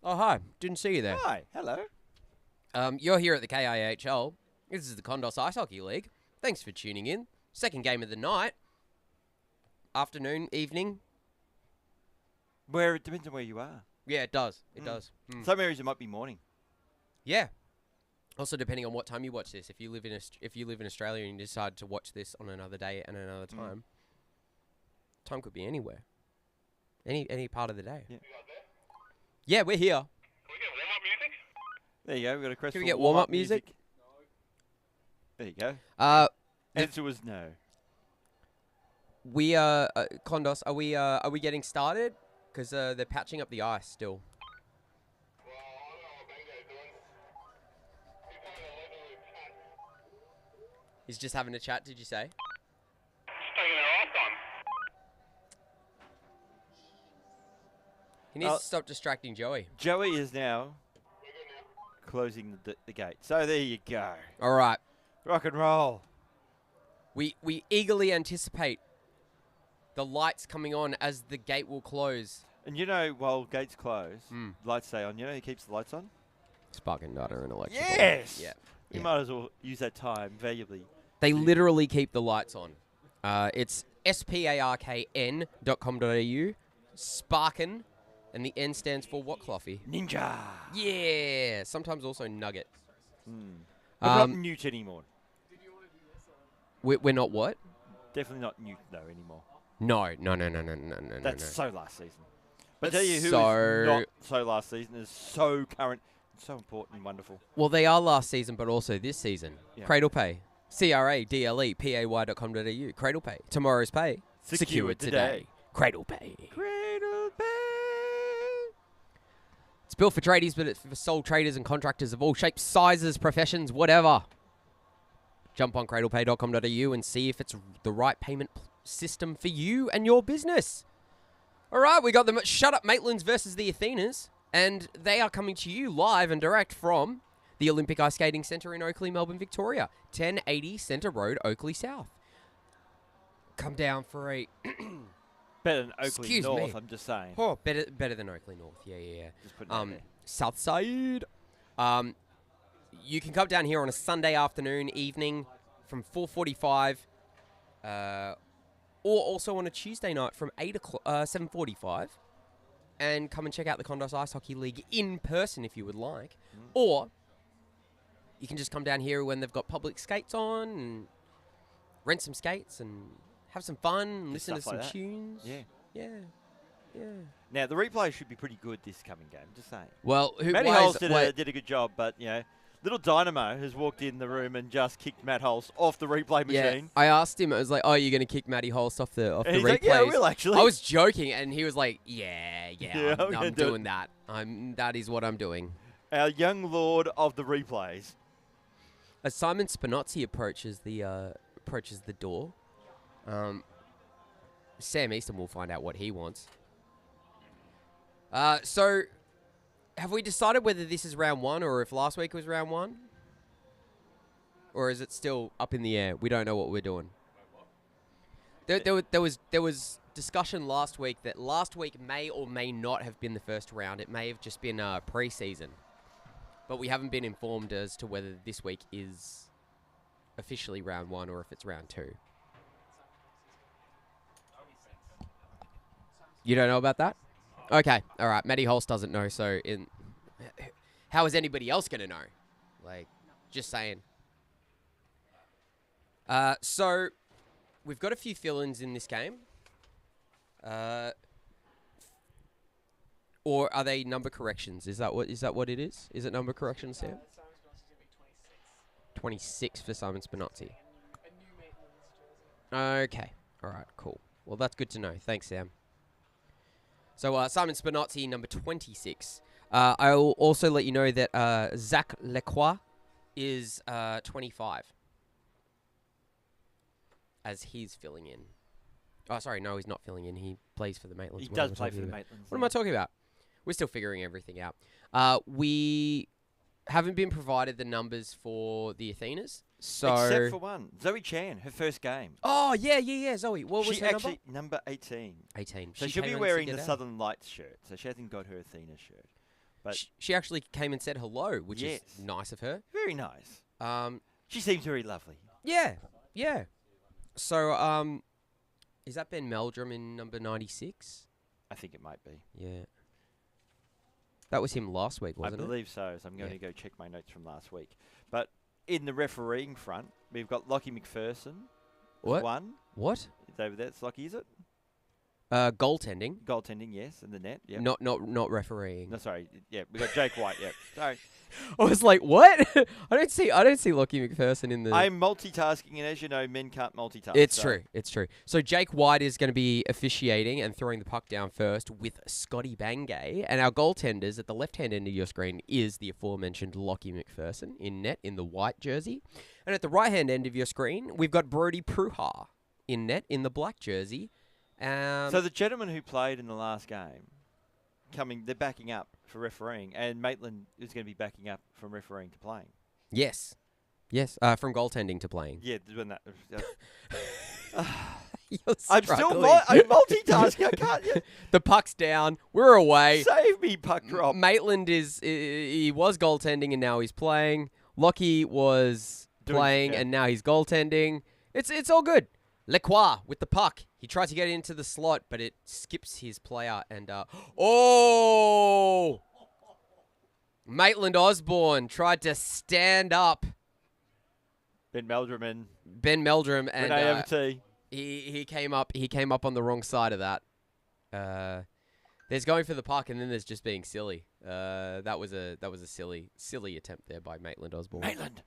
Oh, hi. Didn't see you there. Hi, hello. You're here at the KIHL. This is the Kondos Ice Hockey League. Thanks for tuning in. Second game of the night. Afternoon, evening. Where it depends on where you are. Yeah, it does. It does. Some areas it might be morning. Yeah. Also, depending on what time you watch this, if you live in Australia and you decide to watch this on another day and another time, time could be anywhere, any part of the day. Yeah. Yeah, we're here. Can we get warm-up music? There you go. We've got a request Can for we get warm-up music? There you go. Answer was no. We Kondos, are we getting started? Because they're patching up the ice still. Well, I don't know what Bango's doing. He's having a leisurely chat. He's just having a chat. Did you say? Just taking their off time. He needs to stop distracting Joey. Joey is now closing the gate. So there you go. All right. Rock and roll. We eagerly anticipate the lights coming on as the gate will close. And you know, while gates close, lights stay on. You know who keeps the lights on? Sparking data and electrical. Yes! Yeah. You might as well use that time valuably. They literally keep the lights on. It's sparkn.com.au. Sparkin. And the N stands for what, Cloffy? Ninja! Yeah! Sometimes also Nugget. But not Newt anymore. We're not what? Definitely not Newt, though, anymore. No. That's so last season. But That's tell you who so- is not so last season is so current, so important and wonderful. Well, they are last season, but also this season. Yeah. Cradle Pay. CRADLEPAY.com.au. Cradle Pay. Tomorrow's pay. Secured today. Cradle Pay. Cradle Pay. It's built for tradies, but it's for sole traders and contractors of all shapes, sizes, professions, whatever. Jump on cradlepay.com.au and see if it's the right payment system for you and your business. All right, we got the Shut Up Maitlands versus the Athenas, and they are coming to you live and direct from the Olympic Ice Skating Centre in Oakley, Melbourne, Victoria. 1080 Centre Road, Oakley South. Come down for a... Better than Oakley Excuse North, me. I'm just saying. Oh, better than Oakley North. Yeah. Just putting it there. South side. You can come down here on a Sunday afternoon, evening, from 4:45, or also on a Tuesday night from 7:45, and come and check out the Kondos Ice Hockey League in person if you would like, or you can just come down here when they've got public skates on and rent some skates and have some fun and listen to stuff some like that. tunes. Yeah. Yeah. Now, the replay should be pretty good this coming game, just saying. Well, Matty Holes did a good job, but, you know, little Dynamo has walked in the room and just kicked Matt Holes off the replay machine. I asked him, I was like, oh, you're going to kick Matty Holst off the And he's replays? like, yeah, I will, actually. I was joking, and he was like, yeah, I'm I'm gonna do doing it." that. That is what I'm doing. Our young lord of the replays. As Simon Spinozzi approaches the door, Sam Easton will find out what he wants. So, have we decided whether this is round one or if last week was round one? Or is it still up in the air? We don't know what we're doing. There was discussion last week that last week may or may not have been the first round. It may have just been pre-season. But we haven't been informed as to whether this week is officially round one or if it's round two. You don't know about that? Okay, all right. Matty Holst doesn't know, so how is anybody else going to know? Like, just saying. So, we've got a few fill-ins in this game. Or are they number corrections? Is that what it is? Is it number corrections, Sam? 26 for Simon Spinozzi. Okay. All right, cool. Well, that's good to know. Thanks, Sam. So, Simon Spinozzi, number 26. I will also let you know that Zach Lecroix is 25. As he's filling in. Oh, sorry, no, he's not filling in. He plays for the Maitlands. He does play for the Maitlands. What am I talking about? We're still figuring everything out. We haven't been provided the numbers for the Athenas. So Except for one. Zoe Chan, her first game. Oh, yeah, Zoe. What was she her actually number 18. 18. So she'll be wearing the Southern Lights shirt. So she hasn't got her Athena shirt. But She actually came and said hello, which Yes. is nice of her. very nice. Um, She seems very lovely. yeah, yeah. So, is that Ben Meldrum in number 96? I think it might be. Yeah. That was him last week, I wasn't it? believe so. So I'm going Yeah. to go check my notes from last week. But in the refereeing front, we've got Lockie McPherson. What? One. What? It's over there. It's Lockie, is it? Goaltending. Goaltending, yes, in the net. Yep. Not refereeing. No, sorry. Yeah, we got Jake White. Yep. Sorry. I was like, what? I don't see Lockie McPherson in the. I'm multitasking, and as you know, men can't multitask. It's so true. It's true. So Jake White is going to be officiating and throwing the puck down first with Scotty Bangay. And our goaltenders at the left-hand end of your screen is the aforementioned Lockie McPherson in net in the white jersey. And at the right-hand end of your screen, we've got Brodie Pruha in net in the black jersey. So the gentleman who played in the last game, they're backing up for refereeing, and Maitland is going to be backing up from refereeing to playing. Yes. From goaltending to playing. Yeah, when that. You're I'm still struggling. I'm multitasking. I can't. Yeah. The puck's down. We're away. Save me, puck drop. Maitland he was goaltending and now he's playing. Lockie was playing and now he's goaltending. It's all good. Lecroix with the puck. He tries to get into the slot, but it skips his player and Maitland Osborne tried to stand up. Ben Meldrum and and Renee Everty. he came up on the wrong side of that. There's going for the puck and then there's just being silly. That was a silly attempt there by Maitland Osborne. Maitland.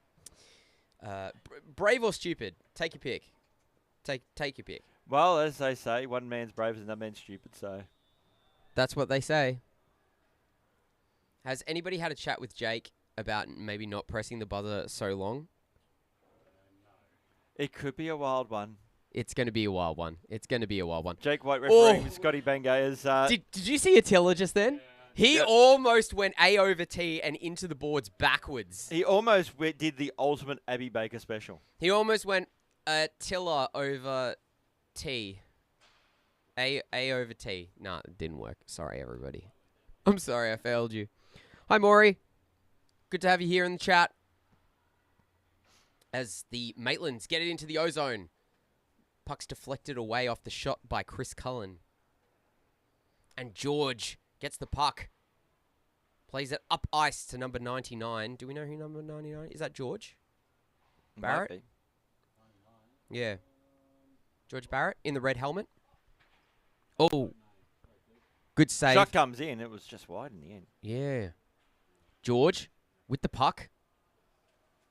Brave or stupid? Take your pick. Take your pick. Well, as they say, one man's brave and another man's stupid. So That's what they say. Has anybody had a chat with Jake about maybe not pressing the buzzer so long? it could be a wild one. It's going to be a wild one. Jake White refereeing with Scotty Bangay as. Did you see Attila just then? He almost went A over T and into the boards backwards. He almost did the ultimate Abby Baker special. He almost went Attila over T. A over T. Nah, it didn't work. Sorry, everybody. I'm sorry, I failed you. Hi, Maury. Good to have you here in the chat. As the Maitlands get it into the ozone. Puck's deflected away off the shot by Chris Cullen. And George gets the puck. Plays it up ice to number 99. Do we know who number 99 is? That George? Barrett? Might be. Yeah. George Barrett in the red helmet. Oh. Good save. Shot comes in. It was just wide in the end. Yeah. George with the puck.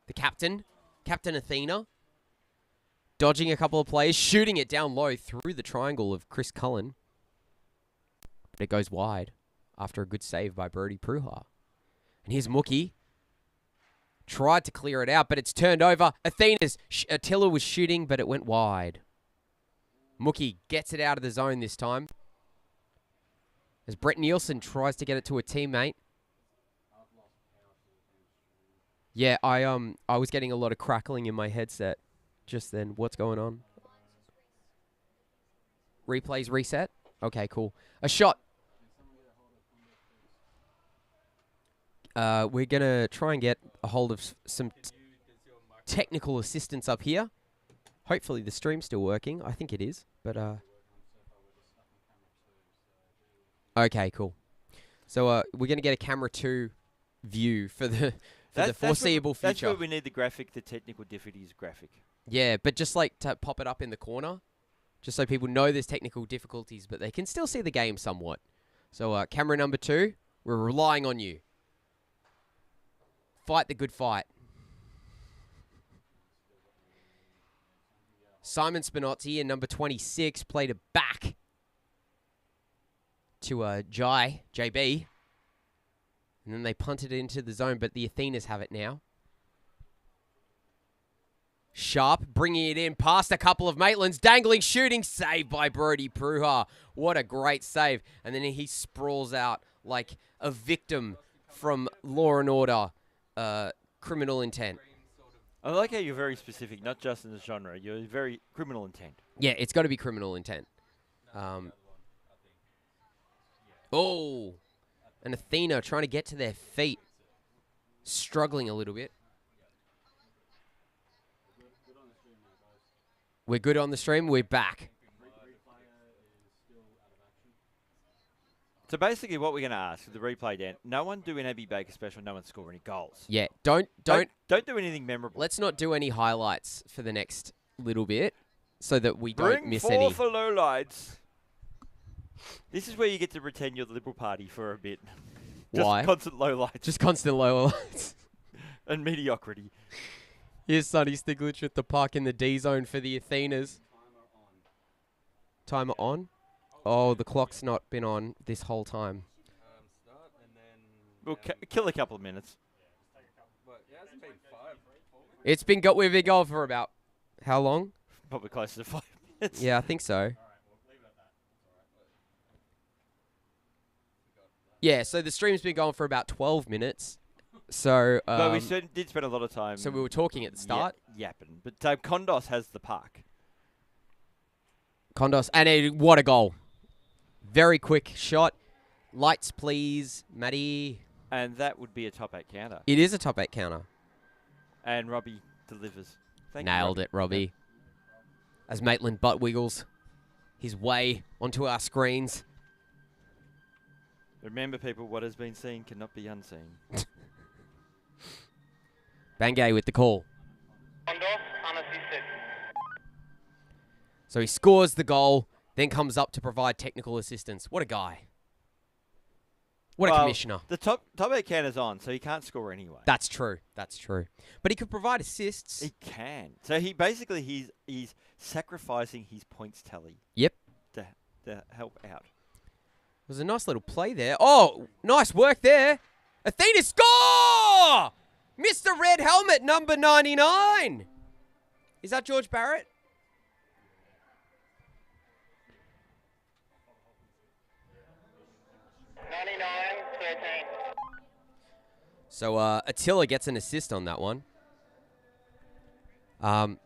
The captain. Captain Athena. Dodging a couple of players. Shooting it down low through the triangle of Chris Cullen. But it goes wide after a good save by Brodie Pruha. And here's Mookie. Tried to clear it out, but it's turned over. Attila was shooting, but it went wide. Mookie gets it out of the zone this time. As Brett Nielsen tries to get it to a teammate. Yeah, I was getting a lot of crackling in my headset just then. What's going on? Replays reset? Okay, cool. A shot. We're going to try and get a hold of some technical assistance up here. Hopefully the stream's still working. I think it is, but okay, cool. So we're going to get a camera 2 view for the foreseeable future. That's where we need the technical difficulties graphic. Yeah, but just like to pop it up in the corner, just so people know there's technical difficulties, but they can still see the game somewhat. So camera number 2, we're relying on you. Fight the good fight. Simon Spinozzi in number 26 played it back to JB. And then they punted it into the zone, but the Athenas have it now. Sharp bringing it in past a couple of Maitlands. Dangling, shooting, saved by Brodie Pruha. What a great save. And then he sprawls out like a victim from Law and Order, Criminal Intent. I like how you're very specific, not just in the genre. You're very criminal intent. Yeah, it's got to be Criminal Intent. And Athena trying to get to their feet. Struggling a little bit. We're good on the stream. We're back. So basically what we're going to ask for the replay, Dan, no one do an Abby Baker special, no one score any goals. Yeah, don't Don't do anything memorable. let's not do any highlights for the next little bit so that we don't Bring miss four any. for lowlights. This is where you get to pretend you're the Liberal Party for a bit. Just Why? constant lowlights Just constant lower lights. and mediocrity. Here's Sonny Stiglitz at the park in the D zone for the Athenas. Timer on? Oh, the clock's not been on this whole time. We'll kill a couple of minutes. We've been going for about how long? Probably closer to 5 minutes. Yeah, I think so. Yeah, so the stream's been going for about 12 minutes. So, But we did spend a lot of time. so we were talking at the start. Yapping. But Kondos has the puck. Kondos, and what a goal. Very quick shot. Lights, please, Matty. And that would be a top 8 counter. It is a top 8 counter. And Robbie delivers. Thank you, Nailed it, Robbie. As Maitland butt wiggles his way onto our screens. Remember, people, what has been seen cannot be unseen. Bangay with the call. Kondos, unassisted. So he scores the goal, then comes up to provide technical assistance. What a guy. What a commissioner. The top 8 counter's on, so he can't score anyway. That's true. That's true. But he could provide assists. He can. So he basically he's sacrificing his points tally. Yep. To help out. It was a nice little play there. Oh, nice work there. Athena score! Mr. Red Helmet, number 99. Is that George Barrett? So Attila gets an assist on that one. I'm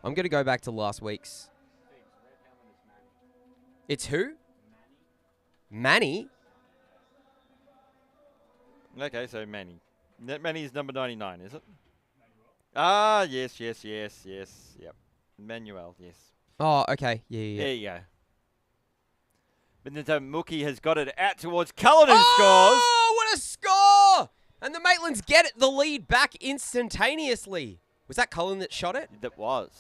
going to go back to last week's. It's who? Manny? Okay, so Manny. Manny's number 99, is it? Ah, yes. Yep. Manuel, yes. Oh, okay. Yeah. There you go. But then Mookie has got it out towards Cullen, who scores. Oh, what a score! And the Maitlands get the lead back instantaneously. Was that Cullen that shot it? That was.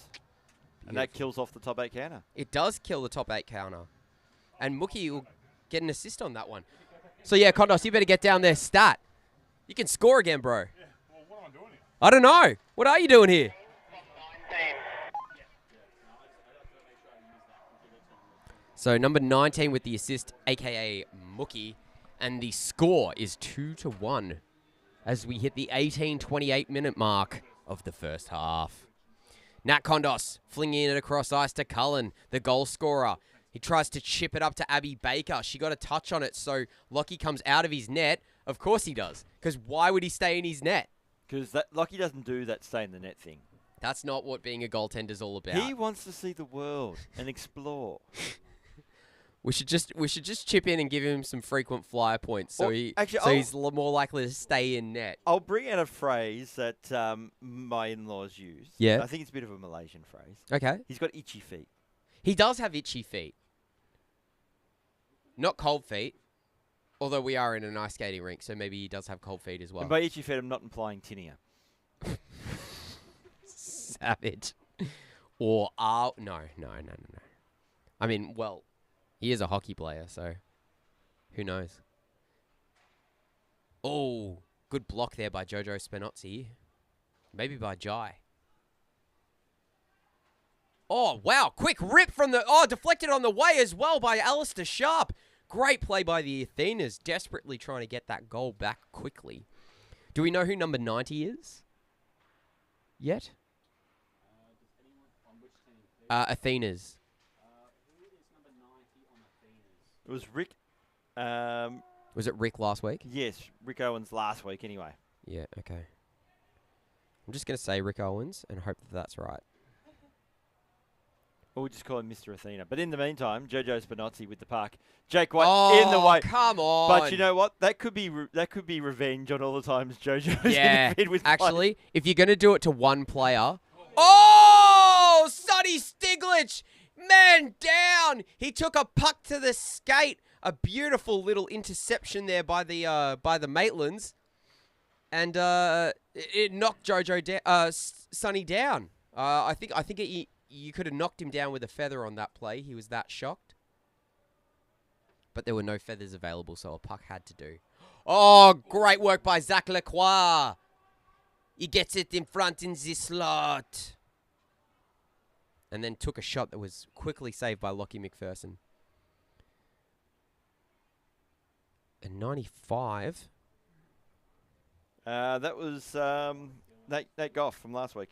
And that Beautiful. kills off the top 8 counter. It does kill the top 8 counter. And Mookie will get an assist on that one. So, yeah, Kondos, you better get down there stat. You can score again, bro. Yeah, well, what am I doing here? I don't know. What are you doing here? So, number 19 with the assist, a.k.a. Mookie. And the score is 2-1 as we hit the 18-28-minute mark of the first half. Nat Kondos flinging it across ice to Cullen, the goal scorer. He tries to chip it up to Abby Baker. She got a touch on it, so Lockie comes out of his net. Of course he does, because why would he stay in his net? Because Lockie doesn't do that stay in the net thing. That's not what being a goaltender's all about. He wants to see the world and explore. We should just chip in and give him some frequent flyer points, so Or- he actually, so he's more likely to stay in net. I'll bring out a phrase that my in-laws use. Yeah. I think it's a bit of a Malaysian phrase. Okay. He's got itchy feet. He does have itchy feet. Not cold feet. Although we are in an ice skating rink, so maybe he does have cold feet as well. And by itchy feet, I'm not implying tinea. Savage. Or no. I mean, well, he is a hockey player, so who knows? Oh, good block there by Jojo Spinozzi. Maybe by Jai. Oh, wow. Quick rip from the... Oh, deflected on the way as well by Alistair Sharp. Great play by the Athenas, desperately trying to get that goal back quickly. Do we know who number 90 is? Yet? Athenas. It was Rick. Was it Rick last week? Yes, Rick Owens last week anyway. Yeah, okay. I'm just going to say Rick Owens and hope that that's right. Or we'll just call him Mr. Athena. But in the meantime, Jojo Spinozzi with the puck. Jake White in the way. Come on. But you know what? That could be revenge on all the times Jojo's Yeah, interfered with actually, if you're going to do it to one player... Oh! Sonny Stiglitch! Man down! He took a puck to the skate. A beautiful little interception there by the Maitlands. And it knocked Sonny down. I think you could have knocked him down with a feather on that play. He was that shocked. But there were no feathers available, so a puck had to do. Oh, great work by Zach Lacroix. He gets it in front in the slot. And then took a shot that was quickly saved by Lockie McPherson. And 95. That was Nate Goff from last week.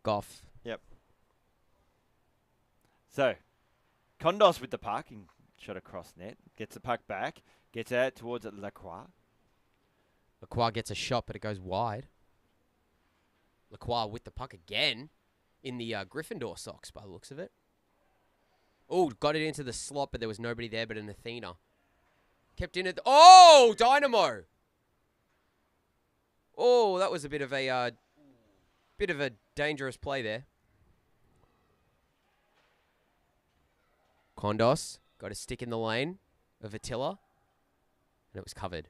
Goff. Yep. So, Kondos with the puck and shot across net. Gets the puck back. Gets out towards Lacroix. Lacroix gets a shot, but it goes wide. Lacroix with the puck again in the Gryffindor socks by the looks of it. Oh, got it into the slot, but there was nobody there but an Athena. Kept in it. Oh, Dynamo! Oh, that was a bit of a dangerous play there. Kondos got a stick in the lane of Attila, and it was covered.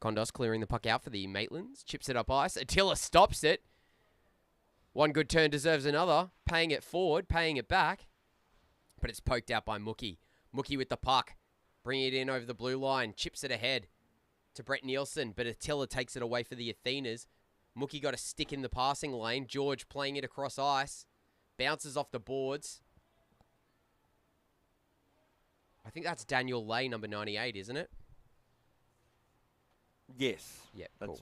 Kondos clearing the puck out for the Maitlands. Chips it up ice. Attila stops it. One good turn deserves another. Paying it forward, paying it back. But it's poked out by Mookie. Mookie with the puck. Bringing it in over the blue line. Chips it ahead to Brett Nielsen. But Attila takes it away for the Athenas. Mookie got a stick in the passing lane. George playing it across ice. Bounces off the boards. I think that's Daniel Lay, number 98, isn't it? Yes. Yeah, cool.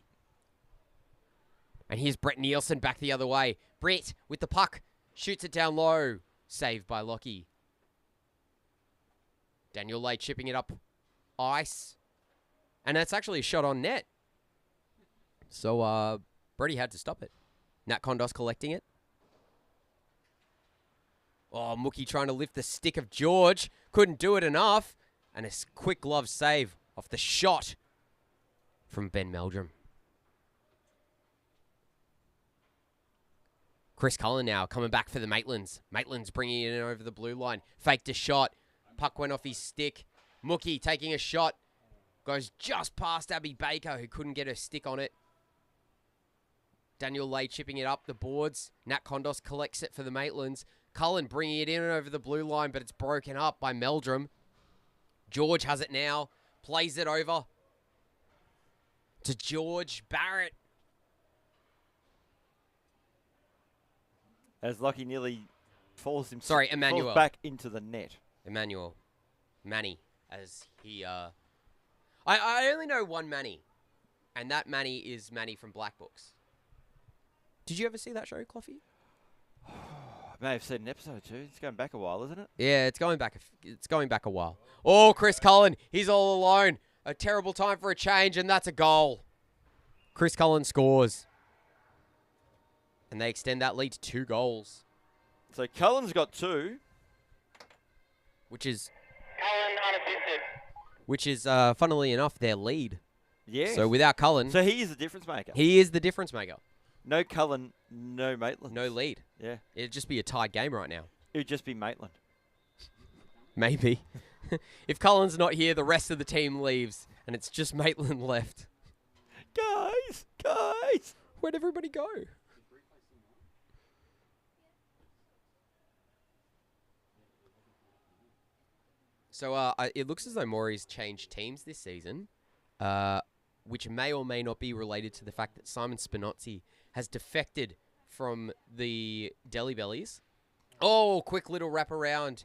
And here's Brett Nielsen back the other way. Brett with the puck. Shoots it down low. Saved by Lockie. Daniel Lay chipping it up ice. And that's actually a shot on net. So, Brady had to stop it. Nat Kondos collecting it. Oh, Mookie trying to lift the stick of George. Couldn't do it enough. And a quick glove save off the shot from Ben Meldrum. Chris Cullen now coming back for the Maitlands. Maitlands bringing it in over the blue line. Faked a shot. Puck went off his stick. Mookie taking a shot. Goes just past Abby Baker, who couldn't get her stick on it. Daniel Lay chipping it up the boards. Nat Kondos collects it for the Maitlands. Cullen bringing it in over the blue line, but it's broken up by Meldrum. George has it now. Plays it over to George Barrett. As Lockie nearly falls himself. Sorry, Emmanuel. Falls back into the net. Emmanuel. Manny, as he... I only know one Manny, and that Manny is Manny from Black Books. Did you ever see that show, Cloffy? I may have seen an episode or two. It's going back a while, isn't it? Yeah, it's going back a while. Oh, Chris Cullen, he's all alone. A terrible time for a change, and that's a goal. Chris Cullen scores. And they extend that lead to 2 goals. So Cullen's got 2. Which is... Cullen unassisted. Which is, funnily enough, their lead. Yeah. So without Cullen... So he is the difference maker. He is the difference maker. No Cullen, no Maitland. No lead. Yeah. It'd just be a tied game right now. It would just be Maitland. Maybe. If Cullen's not here, the rest of the team leaves, and it's just Maitland left. Guys! Where'd everybody go? So it looks as though Maury's changed teams this season, which may or may not be related to the fact that Simon Spinozzi has defected from the Deli Bellies. Oh, quick little wraparound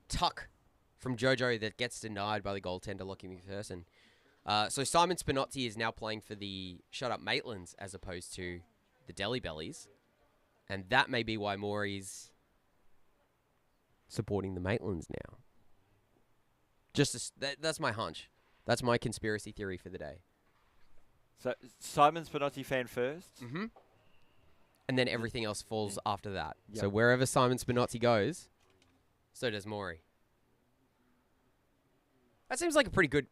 tuck from Jojo that gets denied by the goaltender, Lockie McPherson. So Simon Spinozzi is now playing for the Shut Up Maitlands as opposed to the Deli Bellies. And that may be why Maury's supporting the Maitlands now. That's my hunch. That's my conspiracy theory for the day. So Simon Spinozzi fan first. Mm-hmm. And then everything else falls after that. Yep. So wherever Simon Spinozzi goes, so does Maury. That seems like a pretty good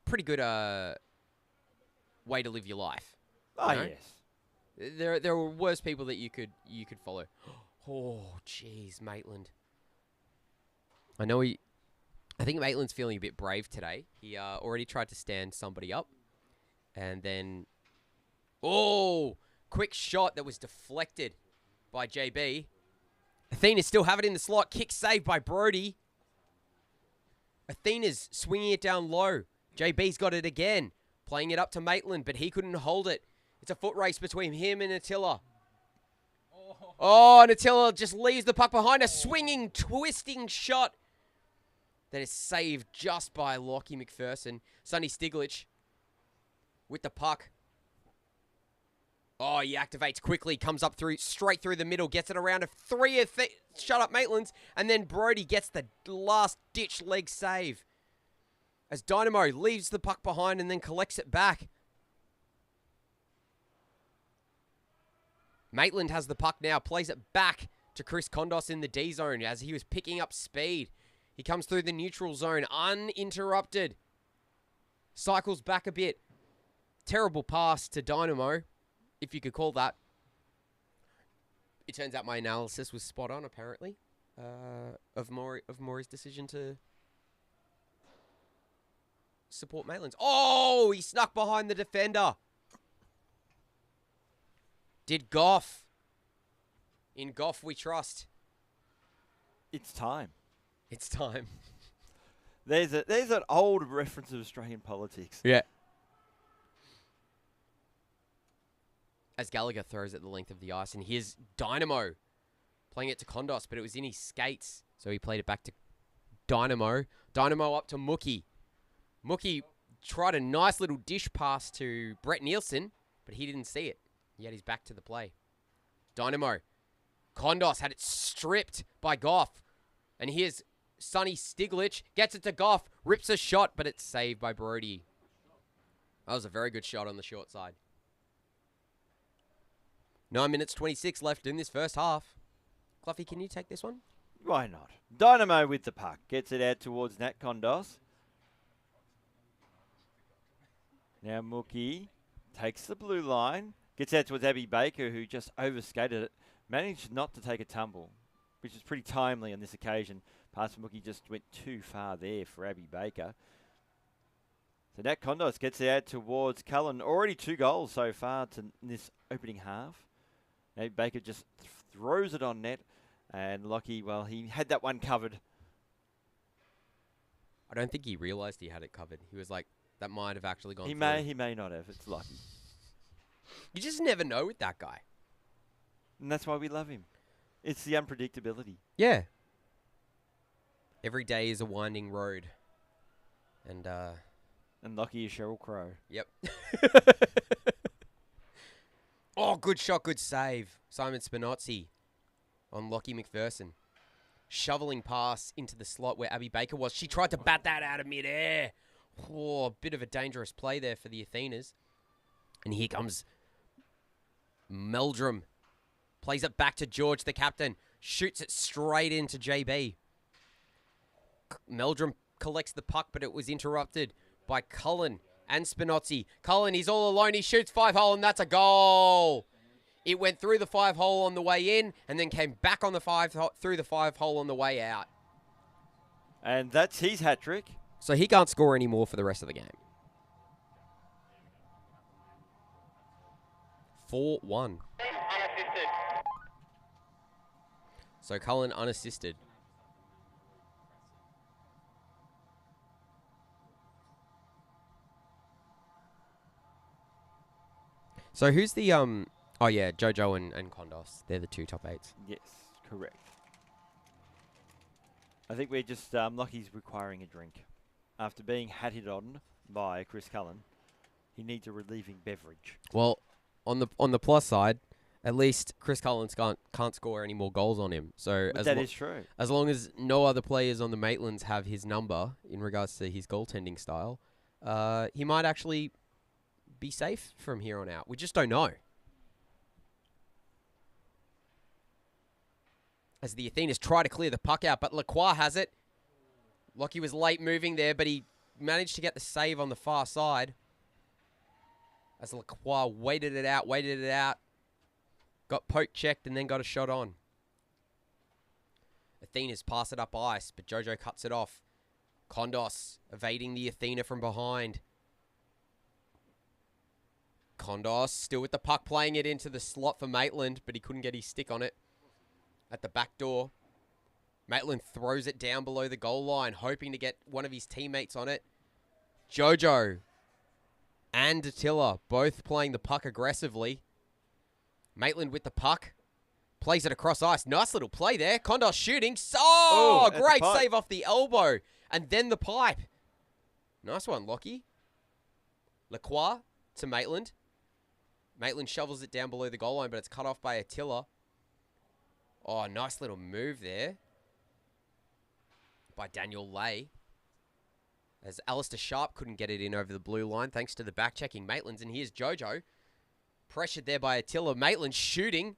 way to live your life. Oh, you know? yes. There were worse people that you could follow. Oh, jeez, Maitland. I think Maitland's feeling a bit brave today. He already tried to stand somebody up. And then... Oh! Quick shot that was deflected by JB. Athenas still have it in the slot. Kick saved by Brody. Athena's swinging it down low. JB's got it again. Playing it up to Maitland, but he couldn't hold it. It's a foot race between him and Attila. Oh, and Attila just leaves the puck behind. A swinging, twisting shot that is saved just by Lockie McPherson. Sonny Stiglitz with the puck. Oh, he activates quickly, comes up straight through the middle, gets it around a three. Shut up, Maitlands. And then Brody gets the last-ditch leg save. As Dynamo leaves the puck behind and then collects it back. Maitland has the puck now, plays it back to Chris Kondos in the D zone as he was picking up speed. He comes through the neutral zone uninterrupted. Cycles back a bit. Terrible pass to Dynamo, if you could call that. It turns out my analysis was spot on, apparently, of Maury's decision to support Maitlands. Oh, he snuck behind the defender. Did Goff. In Goff we trust. It's time. It's time. There's an old reference of Australian politics. Yeah. As Gallagher throws it the length of the ice, and here's Dynamo playing it to Kondos, but it was in his skates, so he played it back to Dynamo. Dynamo up to Mookie. Mookie tried a nice little dish pass to Brett Nielsen, but he didn't see it. He had his back to the play. Dynamo. Kondos had it stripped by Goff. And here's Sonny Stiglitz. Gets it to Goff. Rips a shot, but it's saved by Brody. That was a very good shot on the short side. 9 minutes 26 left in this first half. Cluffy, can you take this one? Why not? Dynamo with the puck. Gets it out towards Nat Kondos. Now Mookie takes the blue line. Gets out towards Abby Baker, who just overskated it. Managed not to take a tumble, which is pretty timely on this occasion. Pass from Mookie just went too far there for Abby Baker. So Nat Kondos gets it out towards Cullen. Already 2 goals so far in this opening half. Abby Baker just throws it on net. And Lockie, well, he had that one covered. I don't think he realised he had it covered. He was like, that might have actually gone He through. may not have. It's lucky. You just never know with that guy. And that's why we love him. It's the unpredictability. Yeah. Every day is a winding road. And Lockie is Sheryl Crow. Yep. Oh, good shot, good save. Simon Spinozzi on Lockie McPherson. Shoveling pass into the slot where Abby Baker was. She tried to bat that out of midair. Oh, a bit of a dangerous play there for the Athenas. And here comes Meldrum. Plays it back to George, the captain. Shoots it straight into JB. Meldrum collects the puck, but it was interrupted by Cullen and Spinozzi. Cullen, he's all alone. He shoots 5-hole, and that's a goal. It went through the 5-hole on the way in, and then came back on the through the 5-hole on the way out. And that's his hat-trick. So he can't score anymore for the rest of the game. 4-1. Unassisted. So Cullen unassisted. So who's the oh yeah, Jojo and Kondos. They're the 2 top 8s. Yes, correct. I think we're just Lockie's requiring a drink. After being hatted on by Chris Cullen, he needs a relieving beverage. Well, on the plus side, at least Chris Collins can't score any more goals on him. So That is true. As long as no other players on the Maitlands have his number in regards to his goaltending style, he might actually be safe from here on out. We just don't know. as the Athenas try to clear the puck out, but Lacroix has it. Lockie was late moving there, but he managed to get the save on the far side. As Lacroix waited it out, got poke checked, and then got a shot on. Athena's pass it up ice, but Jojo cuts it off. Kondos evading the Athena from behind. Kondos still with the puck, playing it into the slot for Maitland, but he couldn't get his stick on it. At the back door, Maitland throws it down below the goal line, hoping to get one of his teammates on it. Jojo and Attila both playing the puck aggressively. Maitland with the puck. Plays it across ice. Nice little play there. Kondos shooting. Oh, great save off the elbow. And then the pipe. Nice one, Lockie. Lacroix to Maitland. Maitland shovels it down below the goal line, but it's cut off by Attila. Oh, nice little move there by Daniel Lay. As Alistair Sharp couldn't get it in over the blue line thanks to the back-checking Maitlands. And here's Jojo. Pressured there by Attila. Maitland shooting.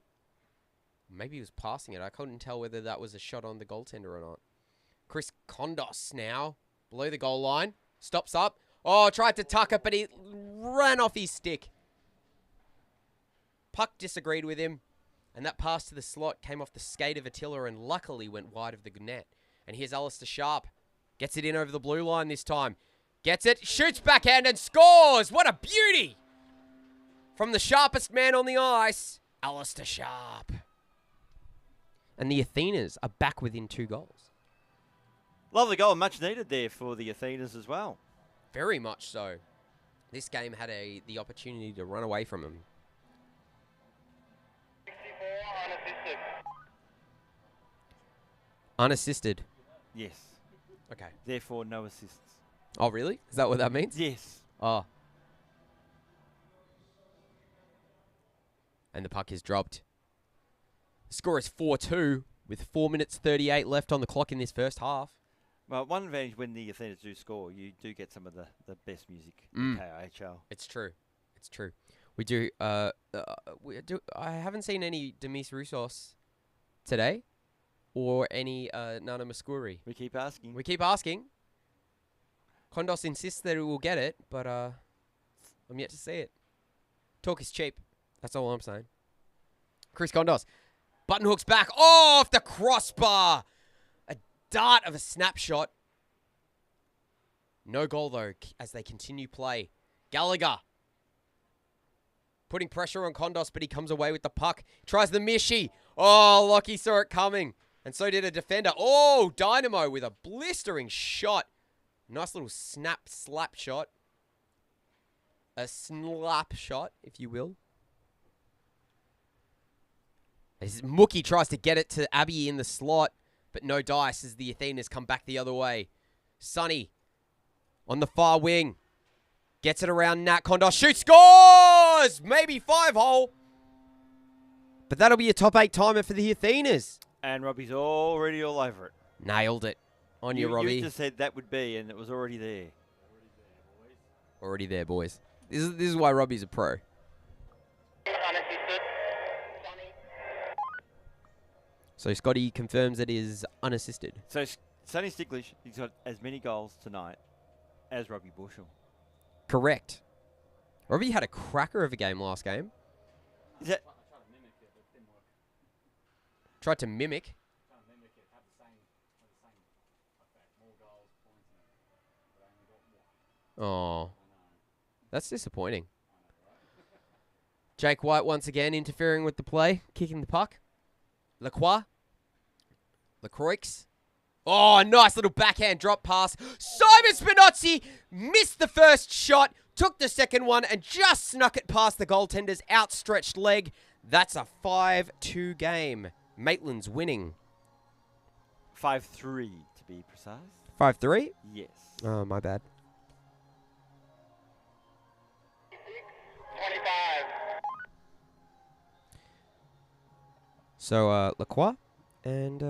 Maybe he was passing it. I couldn't tell whether that was a shot on the goaltender or not. Chris Kondos now. Below the goal line. Stops up. Oh, tried to tuck it, but he ran off his stick. Puck disagreed with him. And that pass to the slot came off the skate of Attila and luckily went wide of the net. And here's Alistair Sharp. Gets it in over the blue line this time. Gets it. Shoots backhand and scores. What a beauty. From the sharpest man on the ice, Alistair Sharp. And the Athenas are back within 2 goals. Lovely goal. Much needed there for the Athenas as well. Very much so. This game had the opportunity to run away from them. 64 unassisted. Unassisted. Yes. Okay. Therefore, no assists. Oh, really? Is that what that means? Yes. Oh. And the puck is dropped. The score is 4-2 with 4 minutes 38 left on the clock in this first half. Well, one advantage when the Athenas do score, you do get some of the best music in KIHL. It's true. It's true. We do. I haven't seen any Demis Roussos today, or any Nana Muscuri. We keep asking. We keep asking. Kondos insists that he will get it, but I'm yet to see it. Talk is cheap. That's all I'm saying. Chris Kondos. Button hooks back. Oh, off the crossbar. A dart of a snapshot. No goal, though, as they continue play. Gallagher. Putting pressure on Kondos, but he comes away with the puck. Tries the Mishi. Oh, Lockie saw it coming. And so did a defender. Oh, Dynamo with a blistering shot. Nice little slap shot. A slap shot, if you will. As Mookie tries to get it to Abby in the slot, but no dice as the Athenas come back the other way. Sonny on the far wing. Gets it around Nat. Kondos shoots, scores! Maybe 5-hole. But that'll be a top 8 timer for the Athenas. And Robbie's already all over it. Nailed it. On you, Robbie. You just said that would be, and it was already there. Already there, boys. This is why Robbie's a pro. Unassisted. Sonny. So Scotty confirms it is unassisted. So Sonny Sticklish, he's got as many goals tonight as Robbie Bushell. Correct. Robbie had a cracker of a game last game. Is that? Tried to mimic. Oh, that's disappointing. Jake White once again interfering with the play, kicking the puck. Lacroix. Oh, nice little backhand drop pass. Simon Spinozzi missed the first shot, took the second one, and just snuck it past the goaltender's outstretched leg. That's a 5-2 game. Maitland's winning. 5-3 to be precise. 5-3? Yes. Oh, my bad. 25. So, Lacroix and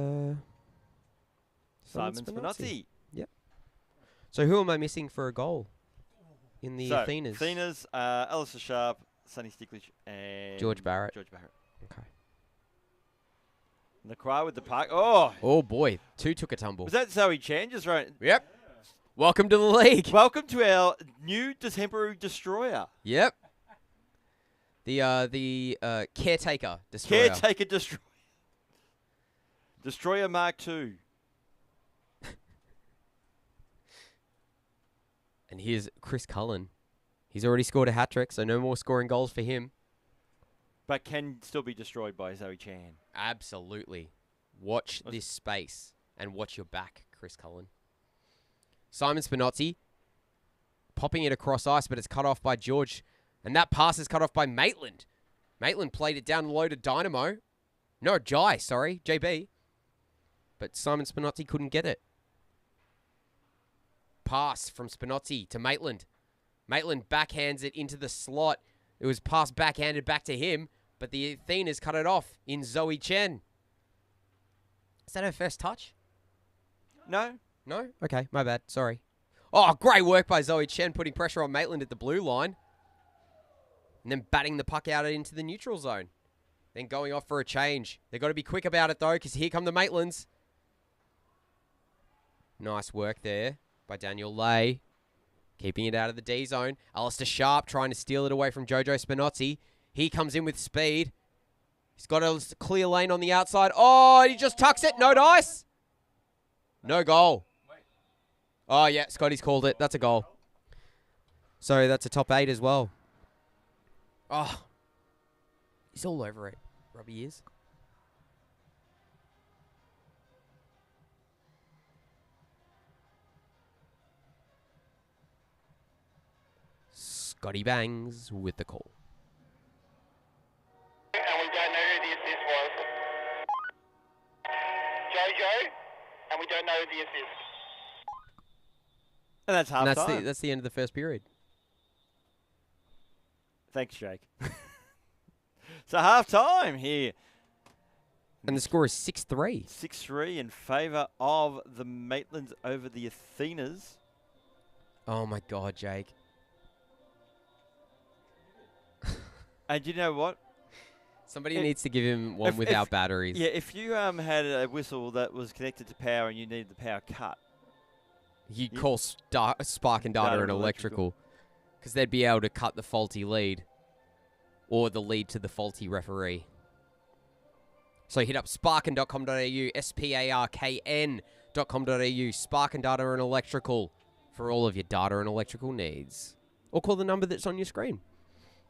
Simon Spinozzi. Yep. So, who am I missing for a goal in the Athenas? Athenas, Alistair Sharp, Sonny Sticklish, and George Barrett. George Barrett. Okay. Lacroix with the puck. Oh, Oh, boy. Two took a tumble. was that Zoe Chan just right? Yep. Welcome to the league. Welcome to our new temporary destroyer. Yep. The caretaker destroyer. Caretaker destroyer. Destroyer Mark II. And here's Chris Cullen. He's already scored a hat-trick, so no more scoring goals for him. But can still be destroyed by Zoe Chan. Absolutely. Watch this space and watch your back, Chris Cullen. Simon Spinozzi popping it across ice, but it's cut off by George. And that pass is cut off by Maitland. Maitland played it down low to Dynamo. No, JB. But Simon Spinozzi couldn't get it. Pass from Spinozzi to Maitland. Maitland backhands it into the slot. It was passed backhanded back to him, but the Athenas cut it off in Zoe Chen. Is that her first touch? No. No? Okay, my bad. Sorry. Oh, great work by Zoe Chen, putting pressure on Maitland at the blue line. And then batting the puck out into the neutral zone. Then going off for a change. They've got to be quick about it, though, because here come the Maitlands. Nice work there by Daniel Lay. Keeping it out of the D zone. Alistair Sharp trying to steal it away from Jojo Spinozzi. He comes in with speed. He's got a clear lane on the outside. Oh, he just tucks it. No dice. No goal. Oh, yeah, Scotty's called it. That's a goal. So that's a top 8 as well. Oh, he's all over it. Robbie is. Scotty Bangs with the call. And we don't know who the assist was. Jojo, and we don't know who the assist. And that's half And time. that's the end of the first period. Thanks, Jake. So half time here. And the score is 6-3. 6-3 in favour of the Maitlands over the Athenas. Oh, my God, Jake. And you know what? Somebody needs to give him one without batteries. Yeah, if you had a whistle that was connected to power and you needed the power cut. You'd call Spark and Data and Electrical. Because they'd be able to cut the faulty lead. Or the lead to the faulty referee. So hit up sparkin.com.au, sparkn.com.au, Spark and Data and Electrical for all of your data and electrical needs. Or call the number that's on your screen.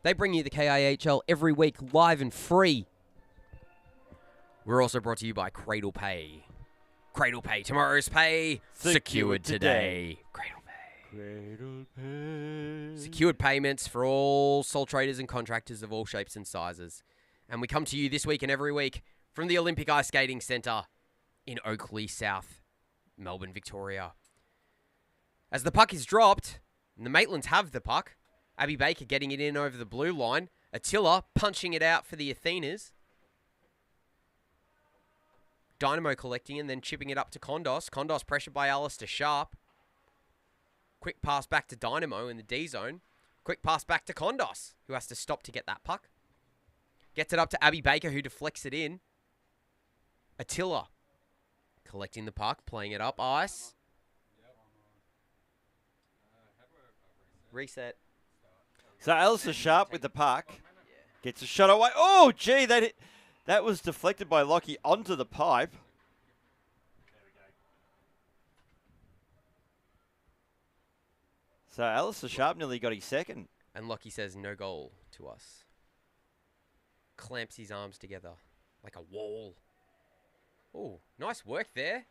They bring you the KIHL every week, live and free. We're also brought to you by Cradle Pay. Cradle Pay, tomorrow's pay, secured today. Cradle Pay. Cradle Pay. Secured payments for all sole traders and contractors of all shapes and sizes. And we come to you this week and every week from the Olympic Ice Skating Centre in Oakley, South Melbourne, Victoria. As the puck is dropped, and the Maitlands have the puck, Abby Baker getting it in over the blue line. Attila punching it out for the Athenas. Dynamo collecting and then chipping it up to Kondos. Kondos pressured by Alistair Sharp. Quick pass back to Dynamo in the D zone. Quick pass back to Kondos, who has to stop to get that puck. Gets it up to Abby Baker, who deflects it in. Attila collecting the puck, playing it up ice. Reset. So Alistair Sharp with the puck. Gets a shot away. Oh, gee, that was deflected by Lockie onto the pipe. So Alistair Sharp nearly got his second. And Lockie says no goal to us. Clamps his arms together like a wall. Oh, nice work there.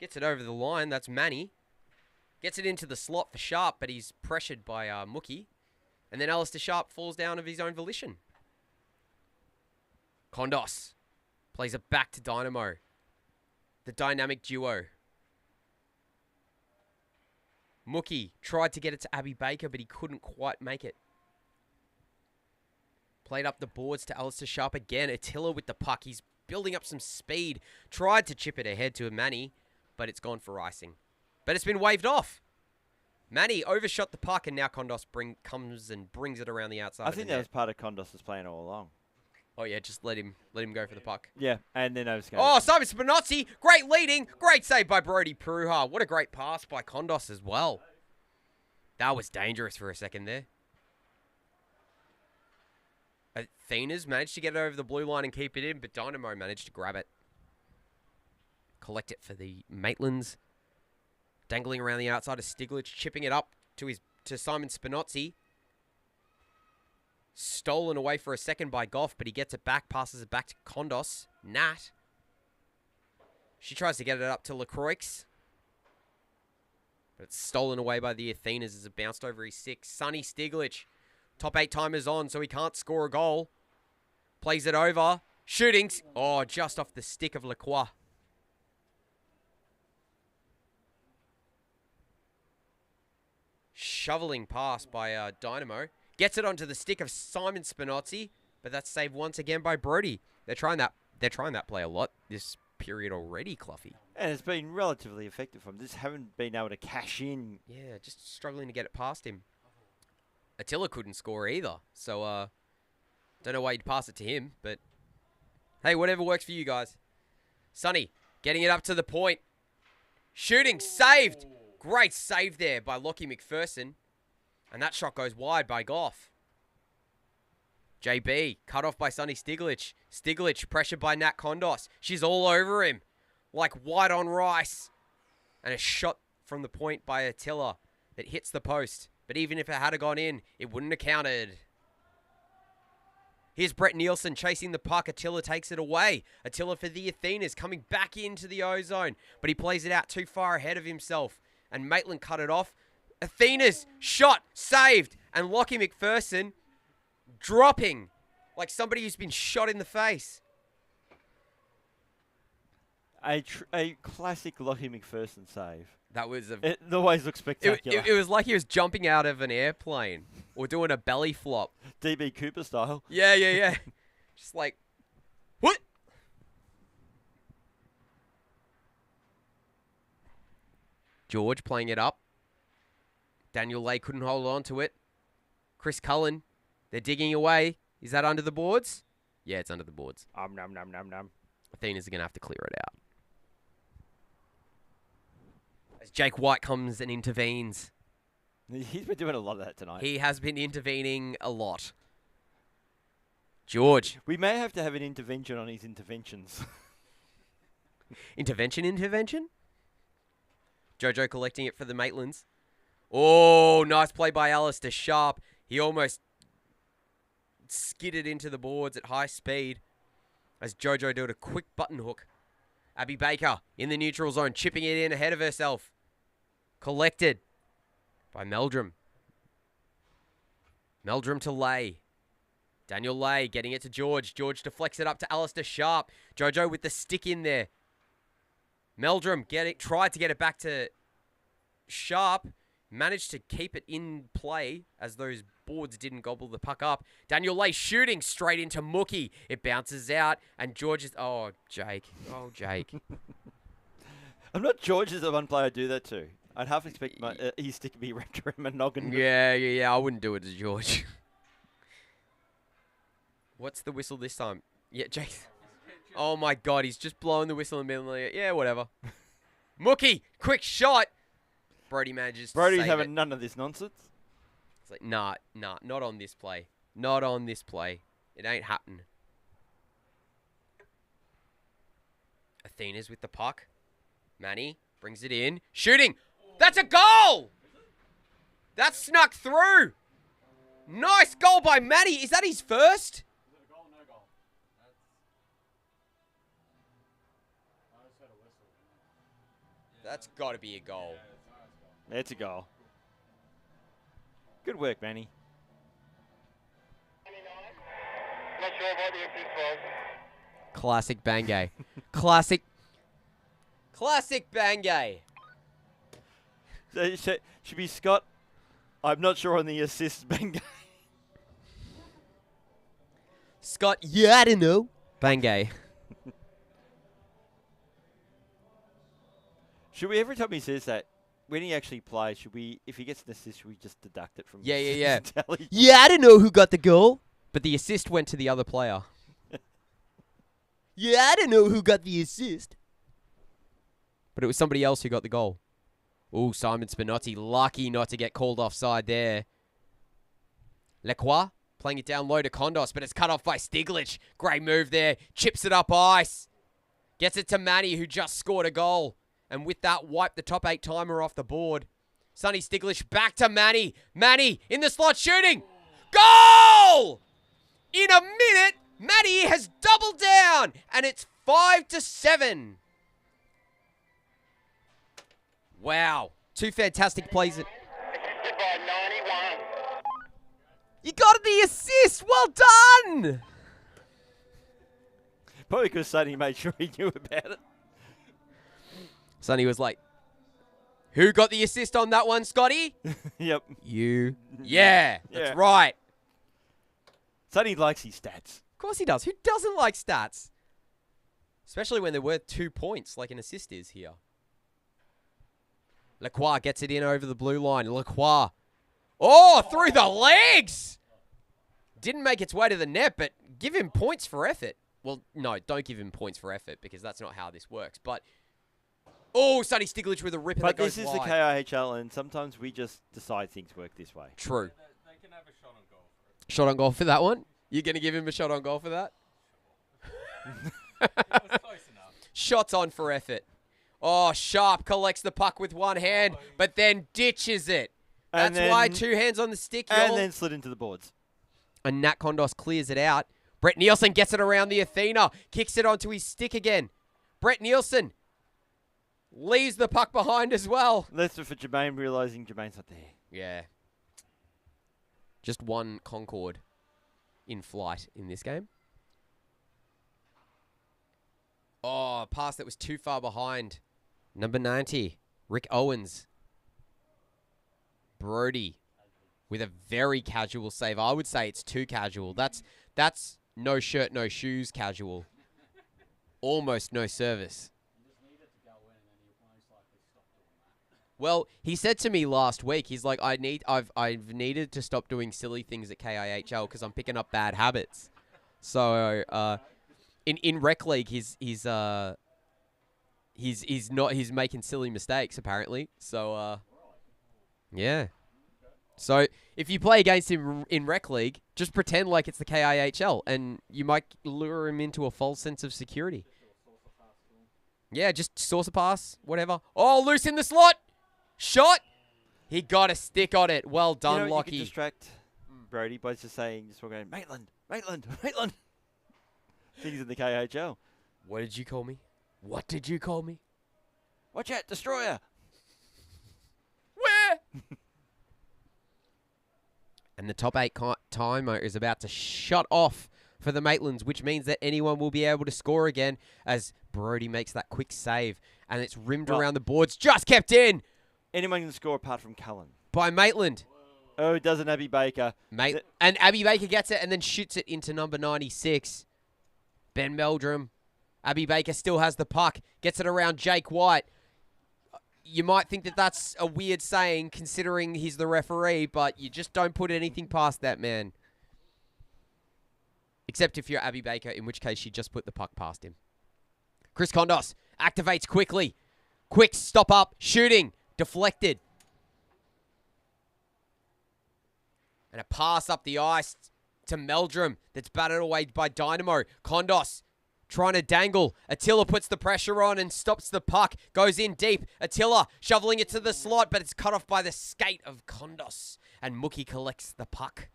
Gets it over the line. That's Manny. Gets it into the slot for Sharp, but he's pressured by Mookie. And then Alistair Sharp falls down of his own volition. Kondos plays it back to Dynamo. The dynamic duo. Mookie tried to get it to Abby Baker, but he couldn't quite make it. Played up the boards to Alistair Sharp again. Attila with the puck. He's building up some speed. Tried to chip it ahead to Manny, but it's gone for icing. But it's been waved off. Manny overshot the puck, and now Kondos comes and brings it around the outside. I think that was part of Kondos' plan all along. Oh, yeah, just let him go for the puck. Yeah, and then overskated. Oh, Simon Spinozzi, great leading. Great save by Brody Pruha. What a great pass by Kondos as well. That was dangerous for a second there. Athenas managed to get it over the blue line and keep it in, but Dynamo managed to grab it. Collect it for the Maitlands. Dangling around the outside of Stiglitz, chipping it up to Simon Spinozzi. Stolen away for a second by Goff, but he gets it back, passes it back to Kondos. Nat. She tries to get it up to Lacroix. But it's stolen away by the Athenas as it bounced over his 6. Sonny Stiglitz. Top 8 timers on, so he can't score a goal. Plays it over. Shootings. Oh, just off the stick of Lacroix. Shoveling pass by Dynamo. Gets it onto the stick of Simon Spinozzi, but that's saved once again by Brody. They're trying that play a lot this period already, Cluffy. And it's been relatively effective from just haven't been able to cash in. Yeah, just struggling to get it past him. Attila couldn't score either, so don't know why you'd pass it to him, but hey, whatever works for you guys. Sonny getting it up to the point. Shooting, saved. Great save there by Lockie McPherson. And that shot goes wide by Goff. JB, cut off by Sonny Stiglitz. Stiglitz, pressured by Nat Kondos. She's all over him, like white on rice. And a shot from the point by Attila that hits the post. But even if it had gone in, it wouldn't have counted. Here's Brett Nielsen chasing the puck. Attila takes it away. Attila for the Athenas, coming back into the O-zone. But he plays it out too far ahead of himself. And Maitland cut it off. Athenas, shot, saved, and Lockie McPherson dropping like somebody who's been shot in the face. A classic Lockie McPherson save. That was It always looks spectacular. it was like he was jumping out of an airplane or doing a belly flop. DB Cooper style. Yeah. Just like, what? George playing it up. Daniel Lay couldn't hold on to it. Chris Cullen, they're digging away. Is that under the boards? Yeah, it's under the boards. Nom. Athena's are going to have to clear it out. As Jake White comes and intervenes. He's been doing a lot of that tonight. He has been intervening a lot. George. We may have to have an intervention on his interventions. Intervention? Jojo collecting it for the Maitlands. Oh, nice play by Alistair Sharp. He almost skidded into the boards at high speed as Jojo did a quick button hook. Abby Baker in the neutral zone, chipping it in ahead of herself. Collected by Meldrum. Meldrum to Lay. Daniel Lay getting it to George. George deflects it up to Alistair Sharp. Jojo with the stick in there. Meldrum tried to get it back to Sharp. Managed to keep it in play as those boards didn't gobble the puck up. Daniel Lay shooting straight into Mookie. It bounces out and George is... Oh, Jake. I'm not George is the one player I do that to. I'd half expect his stick to be wrapped around my noggin. Yeah. I wouldn't do it to George. What's the whistle this time? Yeah, Jake. Oh, my God. He's just blowing the whistle in the middle of the... Yeah, whatever. Mookie, quick shot. Brody manages to Brody's save having it. none of this nonsense. It's like, nah, not on this play. Not on this play. It ain't happening. Athena's with the puck. Manny brings it in. Shooting. That's a goal! That snuck through. Nice goal by Manny. Is that his first? Is it a goal or no goal? I just heard a whistle. That's got to be a goal. It's a goal. Good work, Manny. Not sure what the assist was. Classic Bangay. Classic Bangay. So, should be Scott. I'm not sure on the assist, Bangay. Scott, yeah, I don't know. Bangay. Should we, every time he says that, when he actually plays, should we, if he gets an assist, should we just deduct it from Yeah. his tally? Yeah, I don't know who got the goal. But the assist went to the other player. Yeah, I don't know who got the assist. But it was somebody else who got the goal. Ooh, Simon Spinotti, lucky not to get called offside there. Lacroix playing it down low to Kondos, but it's cut off by Stiglitz. Great move there. Chips it up ice. Gets it to Manny, who just scored a goal. And with that, wiped the top 8 timer off the board. Sonny Stiglitz back to Manny. Manny in the slot shooting. Goal! In a minute, Manny has doubled down. And it's 5-7. Wow. 2 fantastic plays. Assisted by 91. You got the assist. Well done. Probably because Sonny made sure he knew about it. Sonny was like, who got the assist on that one, Scotty? Yep. You. Yeah, that's Yeah. right. Sonny likes his stats. Of course he does. Who doesn't like stats? Especially when they're worth 2 points, like an assist is here. Lacroix gets it in over the blue line. Lacroix. Oh, through the legs! Didn't make its way to the net, but give him points for effort. Well, no, don't give him points for effort because that's not how this works. But, oh, Sonny Stiglitz with a ripper But that goes this is the wide. KIHL, and sometimes we just decide things work this way. True. They can have a shot on goal for it. Shot on goal for that one? You're going to give him a shot on goal for that? It was close enough. Shots on for effort. Oh, Sharp collects the puck with one hand, but then ditches it. And That's why then- 2 hands on the stick, And y'all. then slid into the boards. And Nat Kondos clears it out. Brett Nielsen gets it around the Athena. Kicks it onto his stick again. Brett Nielsen leaves the puck behind as well. That's for Jermaine realizing Jermaine's not there. Yeah. Just one Concorde in flight in this game. Oh, a pass that was too far behind. Number 90, Rick Owens. Brody with a very casual save. I would say it's too casual. That's no shirt, no shoes casual. Almost no service. You just need it to go in, and then you'll most likely stop doing that. Well, he said to me last week, he's like, I've needed to stop doing silly things at KIHL because I'm picking up bad habits. So in rec league, he's making silly mistakes apparently. So yeah. So if you play against him in rec league, just pretend like it's the KIHL, and you might lure him into a false sense of security. Yeah, just saucer pass, whatever. Oh, loose in the slot. Shot. He got a stick on it. Well done, You know, Lockie. you can distract Brody by just walking, Maitland. Things in the KHL. What did you call me? What did you call me? Watch out, Destroyer. Where? And the top 8 timer is about to shut off for the Maitlands, which means that anyone will be able to score again as Brody makes that quick save. And it's rimmed Well- around the boards, just kept in Anyone can score apart from Cullen. by Maitland. Oh, it doesn't Abby Baker. And Abby Baker gets it and then shoots it into number 96. Ben Meldrum. Abby Baker still has the puck. Gets it around Jake White. You might think that that's a weird saying considering he's the referee, but you just don't put anything past that man. Except if you're Abby Baker, in which case you just put the puck past him. Chris Kondos activates quickly. Quick stop up. Shooting. Deflected. And a pass up the ice to Meldrum that's batted away by Dynamo. Kondos trying to dangle. Attila puts the pressure on and stops the puck. Goes in deep. Attila shoveling it to the slot, but it's cut off by the skate of Kondos. And Mookie collects the puck.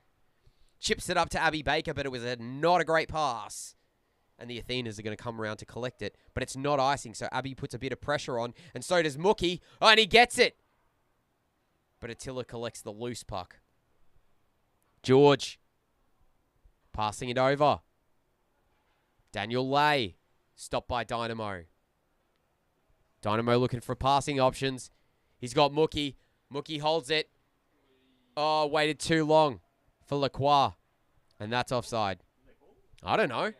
Chips it up to Abby Baker, but it was not a great pass. And the Athenas are going to come around to collect it, but it's not icing, so Abby puts a bit of pressure on, and so does Mookie. Oh, and he gets it. But Attila collects the loose puck. George passing it over. Daniel Lay, stopped by Dynamo. Dynamo looking for passing options. He's got Mookie. Mookie holds it. Oh, waited too long for Lacroix. And that's offside. I don't know.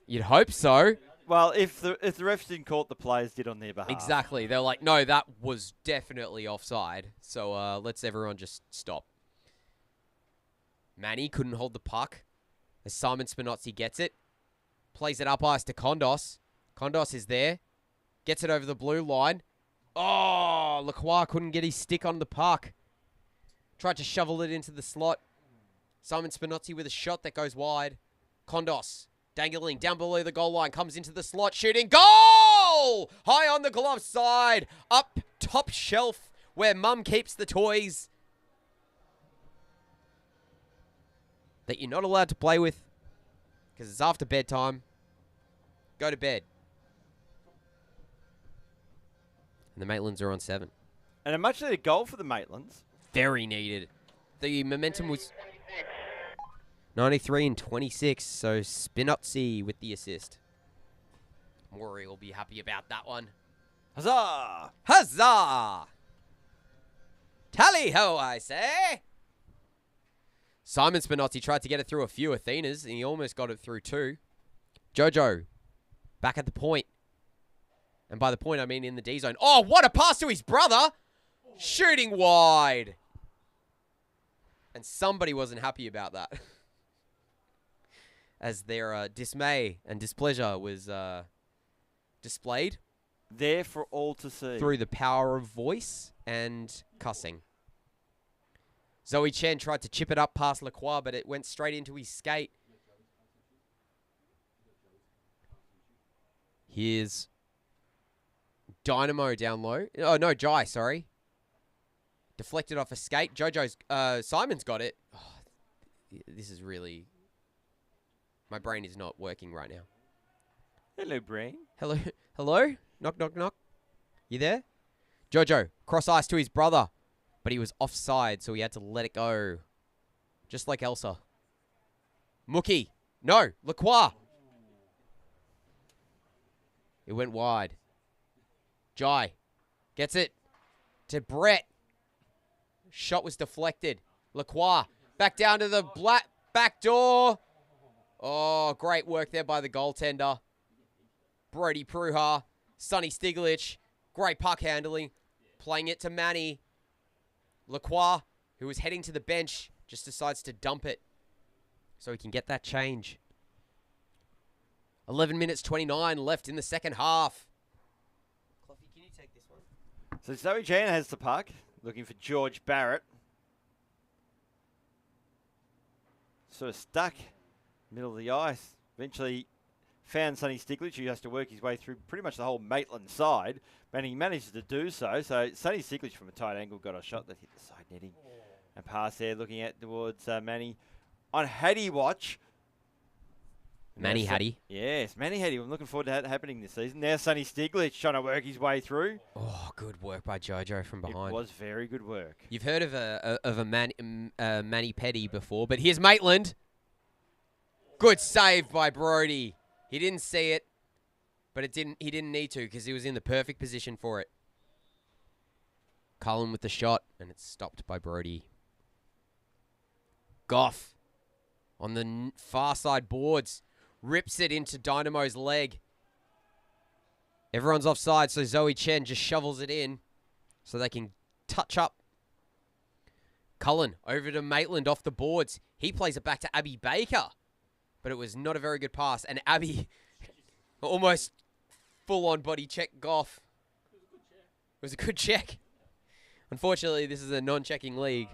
You'd hope so. Well, if the refs didn't call it, the players did on their behalf. Exactly. They're like, no, that was definitely offside. So let's everyone just stop. Manny couldn't hold the puck as Simon Spinozzi gets it. Plays it up ice to Kondos. Kondos is there. Gets it over the blue line. Oh, Lacroix couldn't get his stick on the puck. Tried to shovel it into the slot. Simon Spinozzi with a shot that goes wide. Kondos dangling down below the goal line. Comes into the slot, shooting. Goal! High on the glove side. Up top shelf where mum keeps the toys that you're not allowed to play with because it's after bedtime. Go to bed. And the Maitlands are on 7. And a much needed goal for the Maitlands. Very needed. The momentum was 93 and 26, so Spinozzi with the assist. Maury will be happy about that one. Huzzah! Huzzah! Tally-ho, I say! Simon Spinozzi tried to get it through a few Athenas, and he almost got it through 2. Jojo, back at the point. And by the point, I mean in the D zone. Oh, what a pass to his brother! Shooting wide! And somebody wasn't happy about that. As their dismay and displeasure was displayed. There for all to see. Through the power of voice and cussing. Zoe Chen tried to chip it up past Lacroix, but it went straight into his skate. Here's Dynamo down low. Oh, no, Jai, sorry. Deflected off a skate. Jojo's, Simon's got it. Oh, this is really... My brain is not working right now. Hello, brain. Hello? Hello? Knock, knock, knock. You there? Jojo, cross ice to his brother. But he was offside, so he had to let it go. Just like Elsa. Mookie. No, Lacroix. It went wide. Jai gets it to Brett. Shot was deflected. Lacroix back down to the back door. Oh, great work there by the goaltender. Brody Pruha. Sonny Stiglich. Great puck handling. Playing it to Manny. Lacroix, who was heading to the bench, just decides to dump it so he can get that change. 11 minutes 29 left in the second half. Cluffy, can you take this one? So Zoe Jan has the puck, looking for George Barrett. Sort of stuck, middle of the ice. Eventually found Sonny Stiglich, who has to work his way through pretty much the whole Maitland side. But he manages to do so. So Sonny Stiglich from a tight angle got a shot that hit the side netting. And pass there, looking at towards Manny. On Hattie watch. Manny Hattie. Yes, Manny Hattie. I'm looking forward to that happening this season. Now Sonny Stiglich trying to work his way through. Oh, good work by Jojo from behind. It was very good work. You've heard of a Manny Petty before, but here's Maitland. Good save by Brody. He didn't see it, but he didn't need to because he was in the perfect position for it. Cullen with the shot, and it's stopped by Brody. Goff on the far side boards. Rips it into Dynamo's leg. Everyone's offside, so Zoe Chen just shovels it in so they can touch up. Cullen over to Maitland off the boards. He plays it back to Abby Baker. But it was not a very good pass. And Abby almost full-on body check Goff. It was a good check. Unfortunately, this is a non-checking league.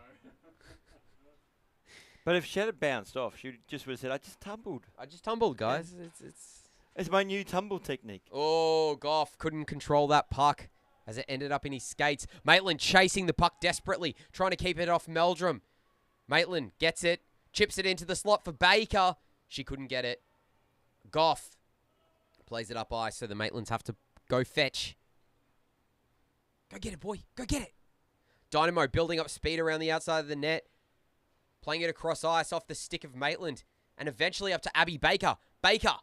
But if she had bounced off, she just would have said, I just tumbled. I just tumbled, guys. Yeah. It's my new tumble technique. Oh, Goff couldn't control that puck as it ended up in his skates. Maitland chasing the puck desperately, trying to keep it off Meldrum. Maitland gets it, chips it into the slot for Baker. She couldn't get it. Goff plays it up ice, so the Maitlands have to go fetch. Go get it, boy. Go get it. Dynamo building up speed around the outside of the net. Playing it across ice off the stick of Maitland. And eventually up to Abby Baker. Baker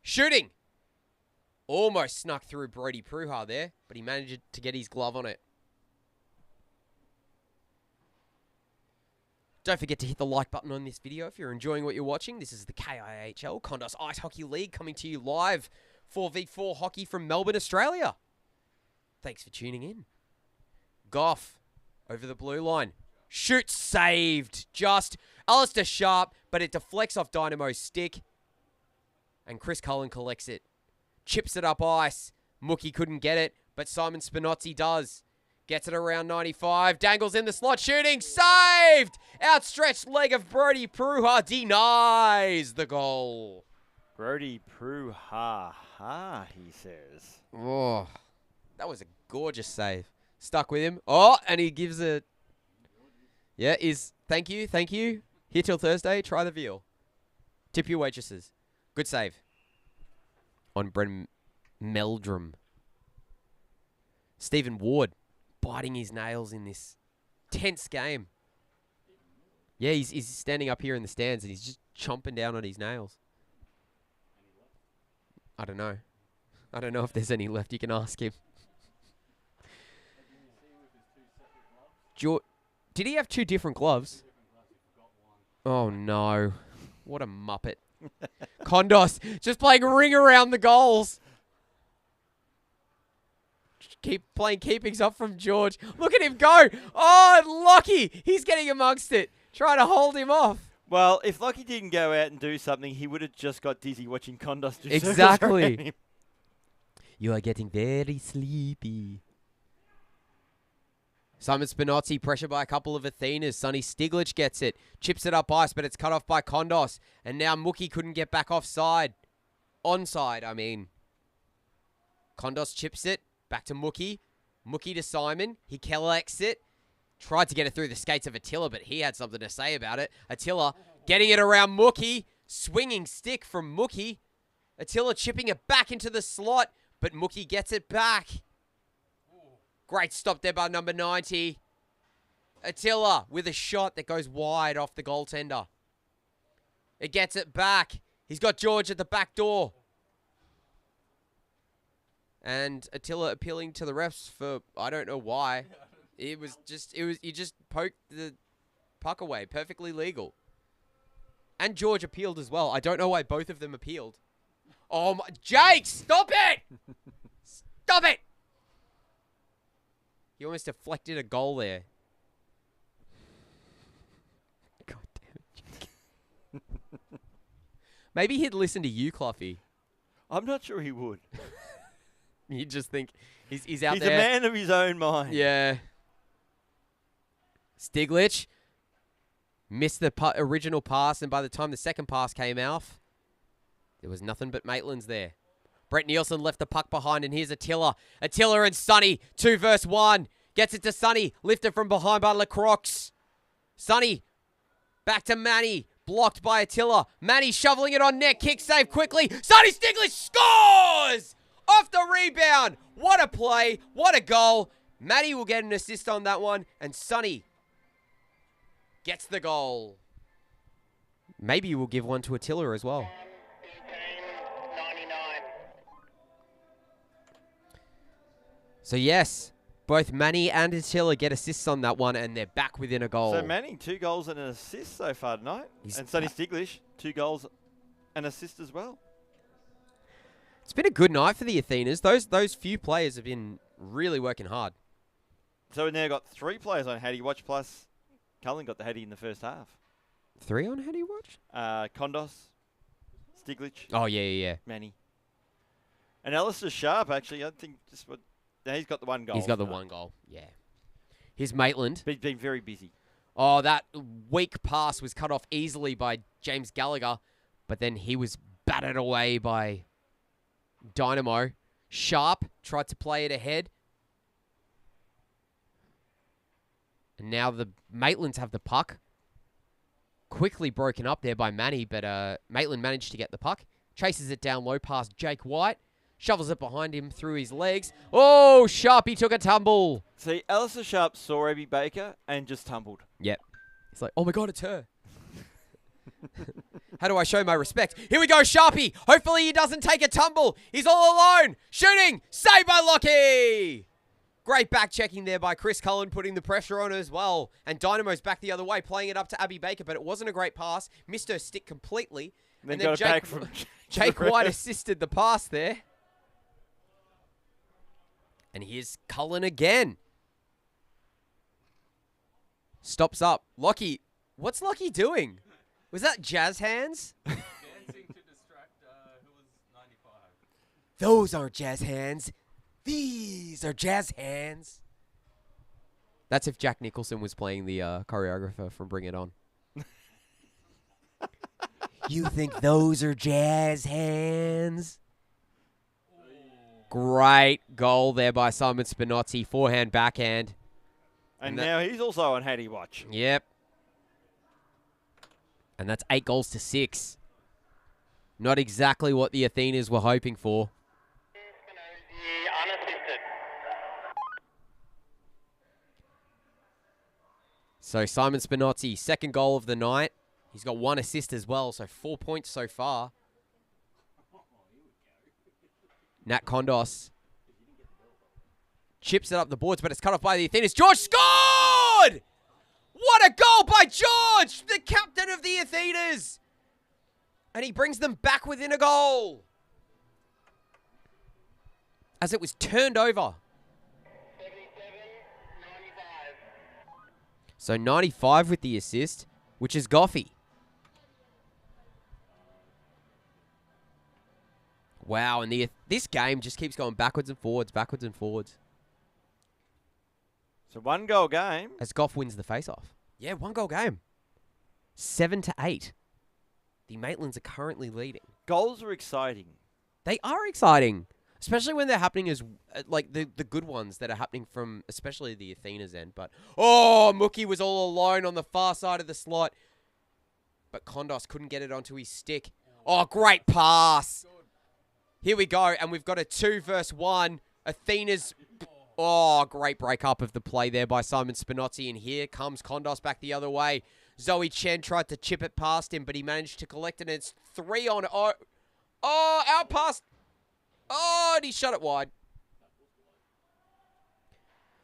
shooting. Almost snuck through Brody Pruha there, but he managed to get his glove on it. Don't forget to hit the like button on this video if you're enjoying what you're watching. This is the KIHL Kondos Ice Hockey League coming to you live. 4v4 hockey from Melbourne, Australia. Thanks for tuning in. Goff over the blue line. Shoot saved. Just Alistair Sharp, but it deflects off Dynamo's stick. And Chris Cullen collects it. Chips it up ice. Mookie couldn't get it, but Simon Spinozzi does. Gets it around 95. Dangles in the slot. Shooting. Saved! Outstretched leg of Brody Pruha denies the goal. Brody Pruha, he says. Oh, that was a gorgeous save. Stuck with him. Oh, and he gives a... Yeah, thank you. Here till Thursday, try the veal. Tip your waitresses. Good save. On Brendan Meldrum. Stephen Ward biting his nails in this tense game. Yeah, he's standing up here in the stands and he's just chomping down on his nails. I don't know. I don't know if there's any left. You can ask him. Did he have 2 different gloves? Oh, no. What a muppet. Kondos just playing ring around the goals. Keep playing keepings up from George. Look at him go. Oh, Lockie. He's getting amongst it. Trying to hold him off. Well, if Lockie didn't go out and do something, he would have just got dizzy watching Kondos do circles around Exactly. him. You are getting very sleepy. Simon Spinozzi, pressure by a couple of Athenas. Sonny Stiglitz gets it. Chips it up ice, but it's cut off by Kondos. And now Mookie couldn't get back offside. Onside, I mean. Kondos chips it. Back to Mookie. Mookie to Simon. He collects it. Tried to get it through the skates of Attila, but he had something to say about it. Attila getting it around Mookie. Swinging stick from Mookie. Attila chipping it back into the slot, but Mookie gets it back. Great stop there by number 90. Attila with a shot that goes wide off the goaltender. It gets it back. He's got George at the back door. And Attila appealing to the refs for, I don't know why. You just poked the puck away. Perfectly legal. And George appealed as well. I don't know why both of them appealed. Oh my, Jake, stop it! Stop it! He almost deflected a goal there. God damn it, Jake. Maybe he'd listen to you, Cluffy. I'm not sure he would. You just think he's out He's there. a man of his own mind. Yeah. Stiglitz missed the original pass, and by the time the second pass came off, there was nothing but Maitlands there. Brett Nielsen left the puck behind, and here's Attila. Attila and Sonny, 2 versus 1. Gets it to Sonny, lifted from behind by Lacroix. Sonny, back to Manny, blocked by Attila. Manny shoveling it on net, kick save quickly. Sonny Stiglitz scores! Off the rebound. What a play, what a goal. Manny will get an assist on that one, and Sonny gets the goal. Maybe we'll give one to Attila as well. 99. So yes, both Manny and Attila get assists on that one, and they're back within a goal. So Manning, 2 goals and an assist so far tonight. And Sonny Stiglitz, 2 goals and assist as well. It's been a good night for the Athenas. Those few players have been really working hard. So we've now got 3 players on Hattie Watch, plus Cullen got the Hattie in the first half. 3 on How Do You Watch? Kondos, Stiglitz, Oh, yeah. Manny. And Alistair Sharp, actually, I think he's got the 1 goal. He's got the tonight. 1 goal, yeah. Here's Maitland. But he's been very busy. Oh, that weak pass was cut off easily by James Gallagher, but then he was battered away by Dynamo. Sharp tried to play it ahead. And now the Maitlands have the puck. Quickly broken up there by Manny, but Maitland managed to get the puck. Chases it down low past Jake White. Shovels it behind him through his legs. Oh, Sharpie took a tumble. See, Alistair Sharp saw Abby Baker and just tumbled. Yep. He's like, oh my God, it's her. How do I show my respect? Here we go, Sharpie. Hopefully he doesn't take a tumble. He's all alone. Shooting. Saved by Lockie. Great back checking there by Chris Cullen, putting the pressure on as well. And Dynamo's back the other way, playing it up to Abby Baker, but it wasn't a great pass. Missed her stick completely. And then got it back from Jake White assisted the pass there. And here's Cullen again. Stops up. Lockie. What's Lockie doing? Was that jazz hands? Dancing to distract who was Those aren't jazz hands. These are jazz hands. That's if Jack Nicholson was playing the choreographer from Bring It On. You think those are jazz hands? Great goal there by Simon Spinozzi. Forehand, backhand. And now he's also on Hattie Watch. Yep. And that's 8 goals to 6. Not exactly what the Athenas were hoping for. Unassisted. So Simon Spinozzi, second goal of the night. He's got 1 assist as well, so 4 points so far. Nat Kondos chips it up the boards, but it's cut off by the Athenas. George scored! What a goal by George, the captain of the Athenas! And he brings them back within a goal. As it was turned over. 77, 95. So 95 with the assist, which is Goffey. Wow, and this game just keeps going backwards and forwards, backwards and forwards. So 1 goal game. As Goff wins the face-off. Yeah, 1 goal game. 7-8. The Maitlands are currently leading. Goals are exciting. They are exciting, especially when they're happening as like the good ones that are happening from especially the Athena's end. But Mookie was all alone on the far side of the slot, but Kondos couldn't get it onto his stick. Oh, great pass! Here we go, and we've got a 2 versus 1. Athena's. Oh, great breakup of the play there by Simon Spinozzi, and here comes Kondos back the other way. Zoe Chen tried to chip it past him, but he managed to collect it, and it's 3 on. Out past. And he shot it wide.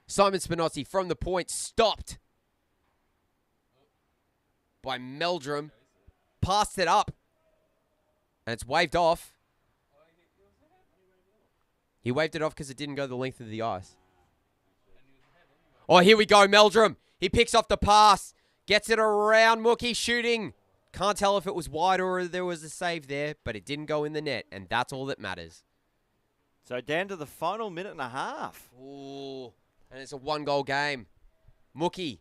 Simon Spinozzi from the point, stopped by Meldrum. Passed it up, and it's waved off. He waved it off because it didn't go the length of the ice. Oh, here we go, Meldrum. He picks off the pass. Gets it around Mookie, shooting. Can't tell if it was wide or there was a save there, but it didn't go in the net, and that's all that matters. So down to the final minute and a half. Ooh, and it's a 1-goal game. Mookie.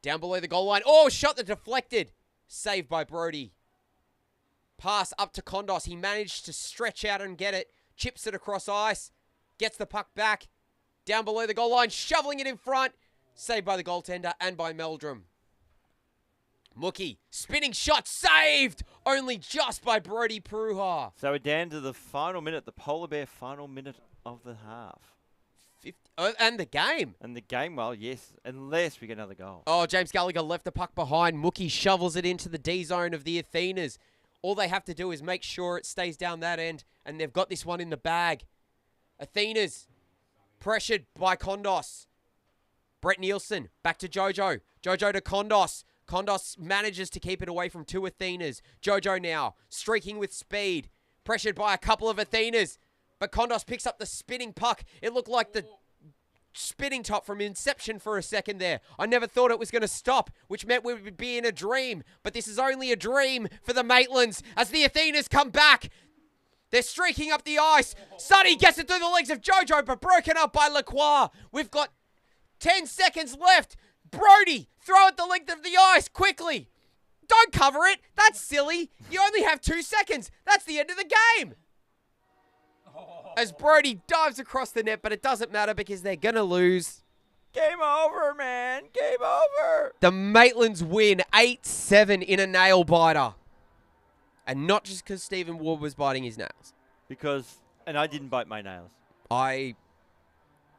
Down below the goal line. Oh, shot that deflected. Saved by Brody. Pass up to Kondos. He managed to stretch out and get it. Chips it across ice. Gets the puck back. Down below the goal line. Shoveling it in front. Saved by the goaltender and by Meldrum. Mookie. Spinning shot. Saved. Only just by Brody Pruha. So we're down to the final minute, the Polar Bear final minute of the half. 50, and the game. And the game, well, yes, unless we get another goal. Oh, James Gallagher left the puck behind. Mookie shovels it into the D zone of the Athenas. All they have to do is make sure it stays down that end, and they've got this one in the bag. Athenas, pressured by Kondos. Brett Nielsen, back to Jojo. Jojo to Kondos. Kondos manages to keep it away from 2 Athenas. Jojo now, streaking with speed. Pressured by a couple of Athenas. But Kondos picks up the spinning puck. It looked like the spinning top from Inception for a second there. I never thought it was going to stop, which meant we would be in a dream. But this is only a dream for the Maitlands as the Athenas come back. They're streaking up the ice. Sonny gets it through the legs of Jojo, but broken up by Lacroix. We've got 10 seconds left. Brody, throw it the length of the ice quickly. Don't cover it. That's silly. You only have 2 seconds. That's the end of the game. As Brody dives across the net, but it doesn't matter because they're going to lose. Game over, man. Game over. The Maitlands win 8-7 in a nail biter. And not just because Stephen Ward was biting his nails. And I didn't bite my nails. I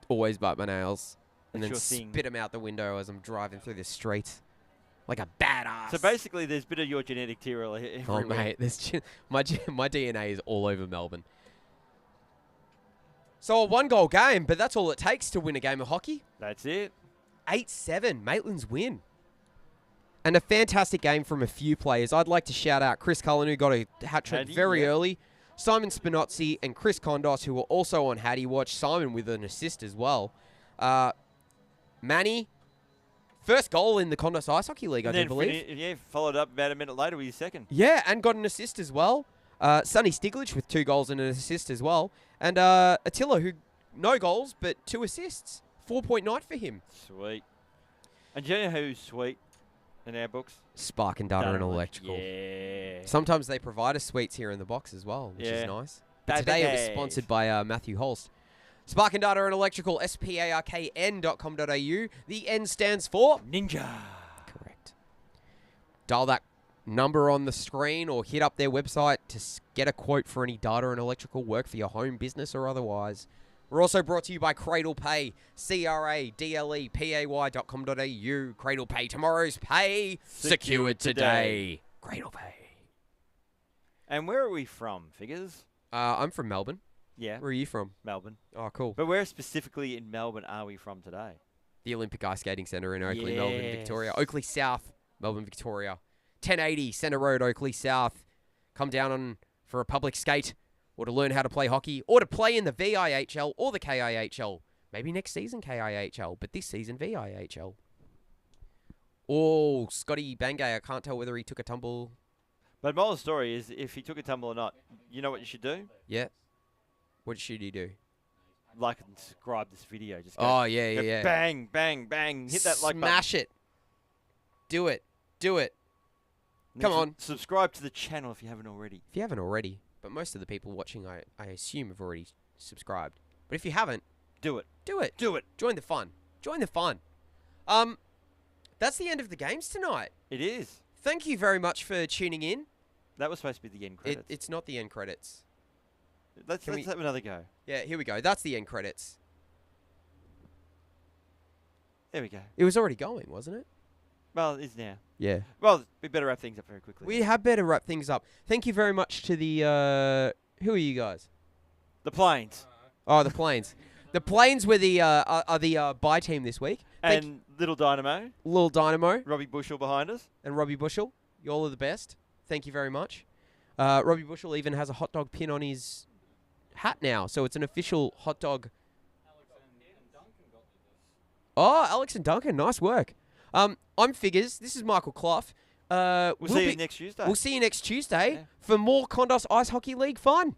always bite my nails and That's then your thing. spit them out the window as I'm driving through the streets. Like a badass. So basically, there's a bit of your genetic material everywhere. Oh, mate. My DNA is all over Melbourne. So a 1-goal game, but that's all it takes to win a game of hockey. That's it. 8-7, Maitlands win. And a fantastic game from a few players. I'd like to shout out Chris Cullen, who got a hat-trick very early. Simon Spinozzi and Chris Kondos, who were also on Hattie Watch. Simon with an assist as well. Manny, first goal in the Kondos Ice Hockey League, I do believe. Followed up about a minute later with his second. Yeah, and got an assist as well. Sonny Stiglitz with 2 goals and an assist as well. And Attila, who no goals but 2 assists. 4.9 for him. Sweet. And do you know who's sweet in our books? Spark and Data and Electrical. Yeah. Sometimes they provide us sweets here in the box as well, which is nice. But today it was sponsored by Matthew Holst. Spark and Data and Electrical, sparkn.com.au. The N stands for Ninja. Correct. Dial that number on the screen or hit up their website to get a quote for any data and electrical work for your home, business, or otherwise. We're also brought to you by Cradle Pay, CRADLEPAY.com.au. Cradle Pay, tomorrow's pay, secured today. Cradle Pay. And where are we from, Figures? I'm from Melbourne. Yeah, Where are you from? Melbourne. Oh, cool. But where specifically in Melbourne are we from today? The Olympic Ice Skating Centre in Oakley, Melbourne, Victoria. Oakley South, Melbourne, Victoria. 1080 Centre Road, Oakley South. Come down on for a public skate or to learn how to play hockey or to play in the VIHL or the KIHL. Maybe next season KIHL, but this season VIHL. Oh, Scotty Bangay, I can't tell whether he took a tumble. But moral of the story is, if he took a tumble or not, you know what you should do? Yeah. What should he do? Like and subscribe this video. Just go, Oh, yeah. Bang, bang, bang. Hit that like button. Smash it. Do it. Do it. And Come then on. Subscribe to the channel if you haven't already. If you haven't already, but most of the people watching, I assume, have already subscribed. But if you haven't, Do it. do it. Do it. Join the fun. Join the fun. That's the end of the games tonight. It is. Thank you very much for tuning in. That was supposed to be the end credits. It's not the end credits. Let's Can we- have another go. Yeah, here we go. That's the end credits. There we go. It was already going, wasn't it? Well, it is now. Yeah. Well, we better wrap things up very quickly. We had better wrap things up. Thank you very much to the, who are you guys? The Plains. Oh, the Plains. The Plains were the, are the buy team this week. And Little Dynamo. Little Dynamo Robbie Bushell behind us. and Robbie Bushell. You all are the best. Thank you very much. Robbie Bushell even has a hot dog pin on his hat now, so it's an official hot dog. Oh, Alex and Duncan, nice work. I'm Figures. This is Michael Clough. We'll see you next Tuesday. We'll see you next Tuesday Yeah. for more Kondos Ice Hockey League fun.